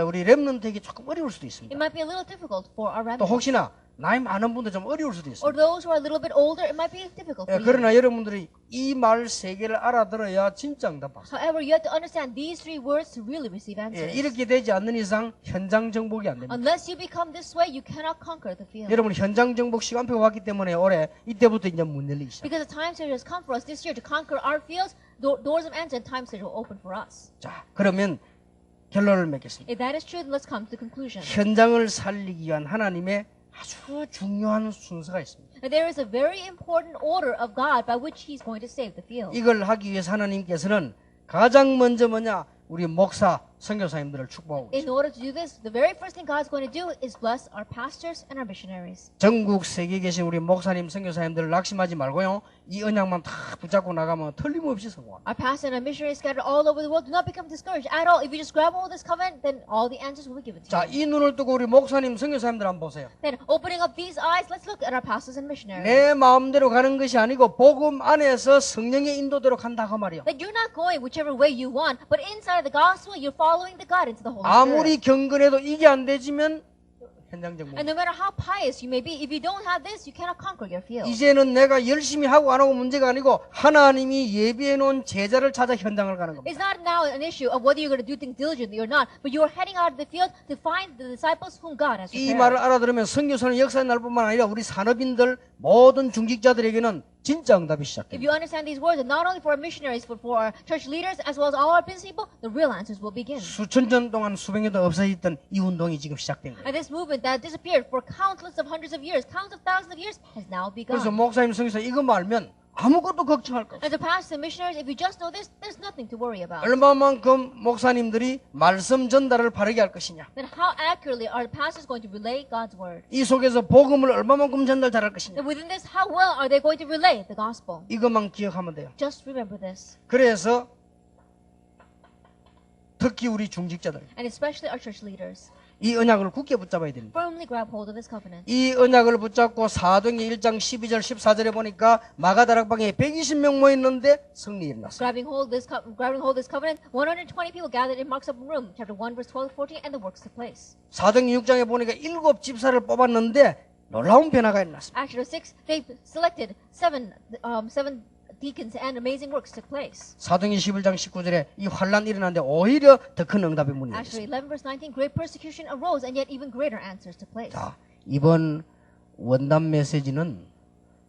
우리 렘넌트에게 조금 어려울 수도 It 있습니다. might be a little difficult for our 또 remnant. 혹시나 나이 많은 분들 좀 어려울 수도 Or 있습니다. those who are a little bit older, it might be difficult for you. 그러나 여러분들이 이 말 세 개를 알아들어야 진짜 응답받습니다. However, you have to understand these three words to really receive answers. 이렇게 되지 않는 이상 현장 정복이 안 됩니다. Unless you become this way, you cannot conquer the field. 여러분 현장 정복 시간표가 왔기 때문에 올해 이때부터 이제 문 열리기 시작. Because the time series has come for us this year to conquer our fields, doors of answer and time series will open for us. 자, 그러면 결론을 맺겠습니다. If that is true, then let's come to the conclusion. 현장을 살리기 위한 하나님의 아주 중요한 순서가 있습니다. That there is a very important order of God by which He's going to save the field. 이걸 하기 위해서 하나님께서는 가장 먼저 뭐냐? 우리 목사, 선교사님들을 축복하고 In 있습니다. order to do this, the very first thing God's going to do is bless our pastors and our missionaries. 전국 세계에 계신 우리 목사님, 선교사님들을 낙심하지 말고요. 이 언약만 다 붙잡고 나가면 틀림없이 성공합니다. Our pastors and our missionaries scattered all over the world. Do not become discouraged at all. If you just grab hold of this covenant, then all the answers will be given to 자, you. 이 눈을 뜨고 우리 목사님, 선교사님들 한번 보세요. Then, opening up these eyes, let's look at our pastors and missionaries. 내 마음대로 가는 것이 아니고 복음 안에서 성령의 인도대로 간다 그 말이요. That you're not going whichever way you want, but inside of the gospel, you're following the God into the Holy 아무리 Spirit. 경건해도 이게 안 되지면 현장 정복. And no matter how pious you may be, if you don't have this, you cannot conquer your field. 이제는 내가 열심히 하고 안 하고 문제가 아니고 하나님이 예비해 놓은 제자를 찾아 현장을 가는 겁니다. It's not now an issue of whether you're going to do things diligently or not, but you're heading out of the field to find the disciples whom God has 이 prepared. 말을 알아들으면 선교사는 역사의 날뿐만 아니라 우리 산업인들 모든 중직자들에게는 진짜 응답이 If 시작됩니다. you understand these words, and not only for our missionaries, but for our church leaders, as well as all our business people, the real answers will begin. 수천 년 동안 수백 년 동안 없어졌던 이 운동이 지금 시작된 거예요. And this movement that disappeared for countless of hundreds of years, countless of thousands of years, has now 그래서 begun. 목사님, 선교사 이것만 알면 아무것도 걱정할 거 없어요. As a pastor and missionaries, if you just know this, there's nothing to worry about. 얼마만큼 목사님들이 말씀 전달을 바르게 할 것이냐. Then how accurately are the pastors going to relay God's word? 이 속에서 복음을 얼마만큼 전달 잘할 것이냐. And within this, how well are they going to relay the gospel? 이것만 기억하면 돼요. Just remember this. 그래서 특히 우리 중직자들 And especially our church leaders. 이 언약을 굳게 붙잡아야 됩니다. Firmly grab hold of this covenant. 이 언약을 붙잡고 사도행전 1장 12절 14절에 보니까 마가다락방에 120명 모였는데 승리 일어났어요. Grabbing hold of this covenant, 120 people gathered in Mark's upper room, chapter 1, verse 12, 14, and the works took place. 사도행전 6장에 보니까 7집사를 뽑았는데 놀라운 변화가 일어났습니다. Acts 6, they selected seven deacons and amazing works took place. 사도행전 11장 19절에 이 환란이 일어났는데 오히려 더 큰 응답의 문이 Actually, 열렸습니다. 11 verse 19, great persecution arose, and yet even greater answers took place. 자, 이번 원단 메시지는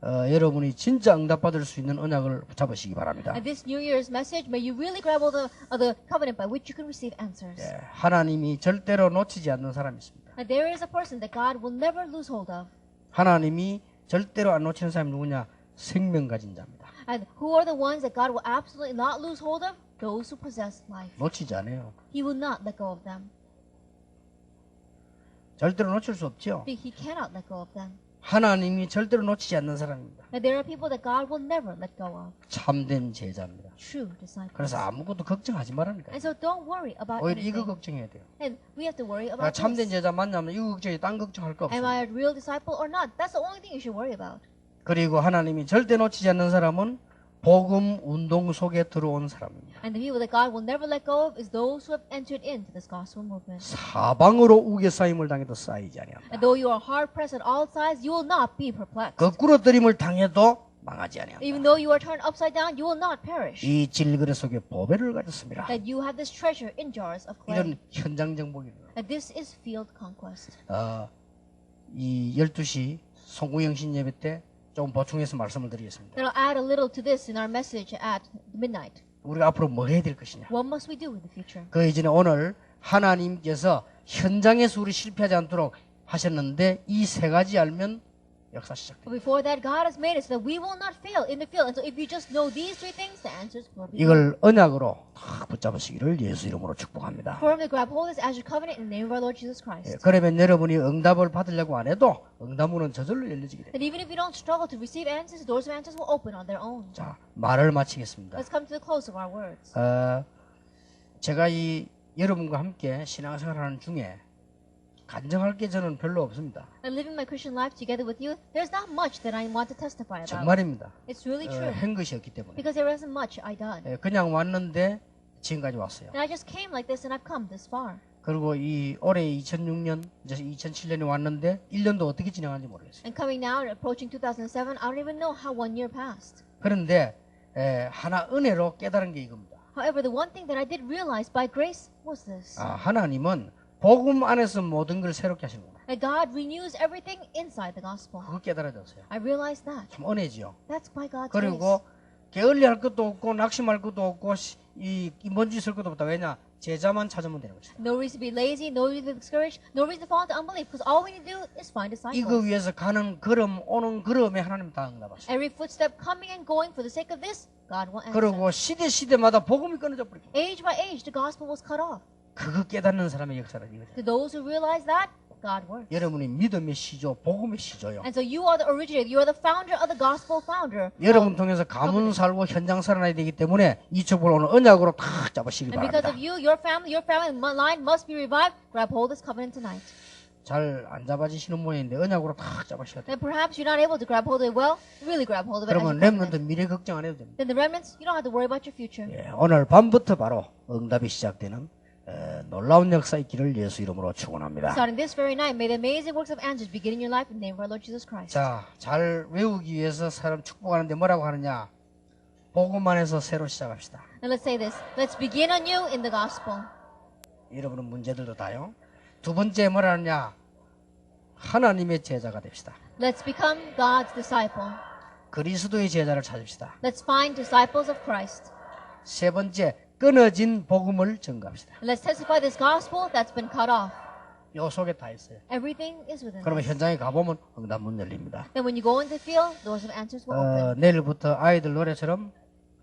여러분이 진짜 응답받을 수 있는 언약을 잡으시기 바랍니다. And this New Year's message, may you really grab hold of the covenant by which you can receive answers. 예, 하나님이 절대로 놓치지 않는 사람이 있습니다. And there is a person that God will never lose hold of. 하나님이 절대로 안 놓치는 사람이 누구냐? 생명 가진 자입니다. And who are the ones that God will absolutely not lose hold of? Those who possess life. 놓치지 않아요. He will not let go of them. 절대로 놓칠 수 없죠. He cannot let go of them. 하나님이 절대로 놓치지 않는 사람입니다. And there are people that God will never let go of. 참된 제자입니다. True disciples. 그래서 아무것도 걱정하지 말라니까. And so don't worry about 오히려 이거 anything. 걱정해야 돼요. And we have to worry 나 about 참된 this. 제자 만나면 이거 걱정해. 딴 걱정할 거 Am 없어요. I a real disciple or not? That's the only thing you should worry about. 그리고 하나님이 절대 놓치지 않는 사람은 복음 운동 속에 들어온 사람입니다. And the people that God will never let go of is those who have entered into this gospel movement. 사방으로 우겨싸임을 당해도 쌓이지 아니한다. And though you are hard pressed at all sides, you will not be perplexed. 거꾸로 들임을 당해도 망하지 아니한다. Even though you are turned upside down, you will not perish. 이 질그릇 속에 보배를 가졌습니다. That you have this treasure in jars of clay. 이런 현장 정복입니다. And this is field conquest. 이 12시 송구영 신예배 때 좀 보충해서 말씀을 드리겠습니다. And I'll add a little to this in our message at midnight. 우리가 앞으로 뭐 해야 될 것이냐. What must we do in the future? 그 이전에 오늘 하나님께서 현장에서 우리 실패하지 않도록 하셨는데 이 세 가지 알면 역사 시작됩니다. But before that, God has made it so that we will not fail in the field. And so if you just know these three things, the answers will be. 이걸 언약으로 다 붙잡으시기를 예수 이름으로 축복합니다. Firmly grab hold of this as your covenant in the name of our Lord Jesus 예, Christ. 그러면 여러분이 응답을 받으려고 안 해도 응답문은 저절로 열려지게 됩니다. And even if you don't struggle to receive answers, the doors of answers will open on their own. 자, 말을 마치겠습니다. Let's come to the close of our words. 제가 이 여러분과 함께 신앙생활하는 중에 간증할 게 저는 별로 없습니다. And living my Christian life together with you, there's not much that I want to testify about. 정말입니다. It's really true. 한 것이 없기 때문에 Because there isn't much I done. 예, 그냥 왔는데 지금까지 왔어요. And I just came like this and I've come this far. 그리고 이 올해 2006년, 이제 2007년에 왔는데 1년도 어떻게 지나가는지 모르겠어요. And coming now, approaching 2007, I don't even know how 1 year passed. 그런데 하나 은혜로 깨달은 게 이겁니다. However, the one thing that I did realize by grace was this. 하나님은 복음 안에서 모든 걸 새롭게 하시는구나. That God renews everything inside the gospel. 그거 깨달아졌어요. I realized that. 참 은혜지요. That's by God's grace. 그리고 게을리할 것도 없고 낙심할 것도 없고 이 먼지 있을 것도 없다. 왜냐? 제자만 찾으면 되는 것이다. No reason to be lazy, no reason to be discouraged, no reason to fall into unbelief. Because all we need to do is find 이거 disciples. 위해서 가는 걸음 오는 걸음에 하나님 다 응답하시고 Every footstep coming and going for the sake of this, God will answer. 그리고 시대마다 복음이 끊어져 버리고 Age by age, the gospel was cut off. 그거 깨닫는 사람의 역사는 이거죠. To those who realize that, God works. 여러분이 믿음의 시조, 복음의 시조요. And so you are the originator, you are the founder of the gospel founder. 여러분 통해서 가문 살고 현장 살아나야 되기 때문에 이 첩을 오늘 언약으로 탁 잡으시기 And because 바랍니다. of you, your family line must be revived. Grab hold of this covenant tonight. 잘 안 잡아지시는 모양인데 언약으로 탁 잡으셔야 돼요. And perhaps you're not able to grab hold of it well. Really grab hold of it as 그러면 your covenant. 렘넌트 미래 걱정 안 해도 됩니다. Then the remnants, you don't have to worry about your future. 예, 오늘 밤부터 바로 응답이 시작되는 놀라운 역사 있기를 예수 이름으로 축원합니다. Starting this very night, may the amazing works of angels begin in your life in the name of our Lord Jesus Christ. 자, 잘 외우기 위해서 사람 축복하는데 뭐라고 하느냐? 복음 안에서 새로 시작합시다. Now let's say this. Let's begin anew in the gospel. 여러분은 문제들도 다요. 두 번째 뭐라 하느냐? 하나님의 제자가 됩시다. Let's become God's disciple. 그리스도의 제자를 찾읍시다. Let's find disciples of Christ. 세 번째, 끊어진 복음을 증거합시다. And let's testify this gospel that's been cut off. 요 속에 다 있어요. Everything is within 그러면 us. 현장에 가보면 응답문 열립니다. Then when you go into the field, doors of answers will open. 내일부터 아이들 노래처럼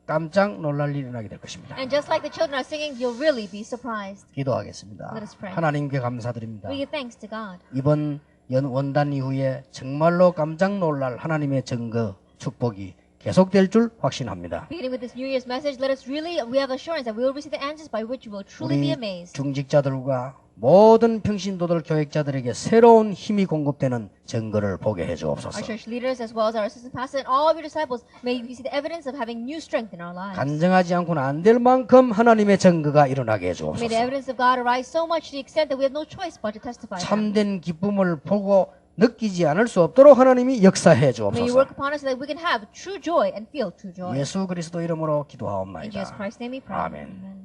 깜짝 놀랄 일이 일어나게 될 것입니다. And just like the children are singing, you'll really be surprised. 기도하겠습니다. Let us pray. 하나님께 감사드립니다. We give thanks to God. 이번 원단 이후에 정말로 깜짝 놀랄 하나님의 증거, 축복이 계속될 줄 확신합니다. Beginning with this New Year's message, we have assurance that we will receive the answers by which we will truly be 우리 amazed. 중직자들과 모든 평신도들 교역자들에게 새로운 힘이 공급되는 증거를 보게 Our 해주옵소서. church leaders, as well as our assistant pastor, and all of your disciples, may we see the evidence of having new strength in our lives. 간증하지 않고는 안 될 만큼 하나님의 증거가 일어나게 May the 해주옵소서. evidence of God arise so much to the extent that we have no choice but to testify. them. 참된 기쁨을 보고 느끼지 않을 수 없도록 하나님이 역사해 May you 주옵소서. work upon us so that we can have true joy and feel true joy. 예수 그리스도 이름으로 In 기도하옵나이다. Jesus Christ's name we pray. 아멘. Amen.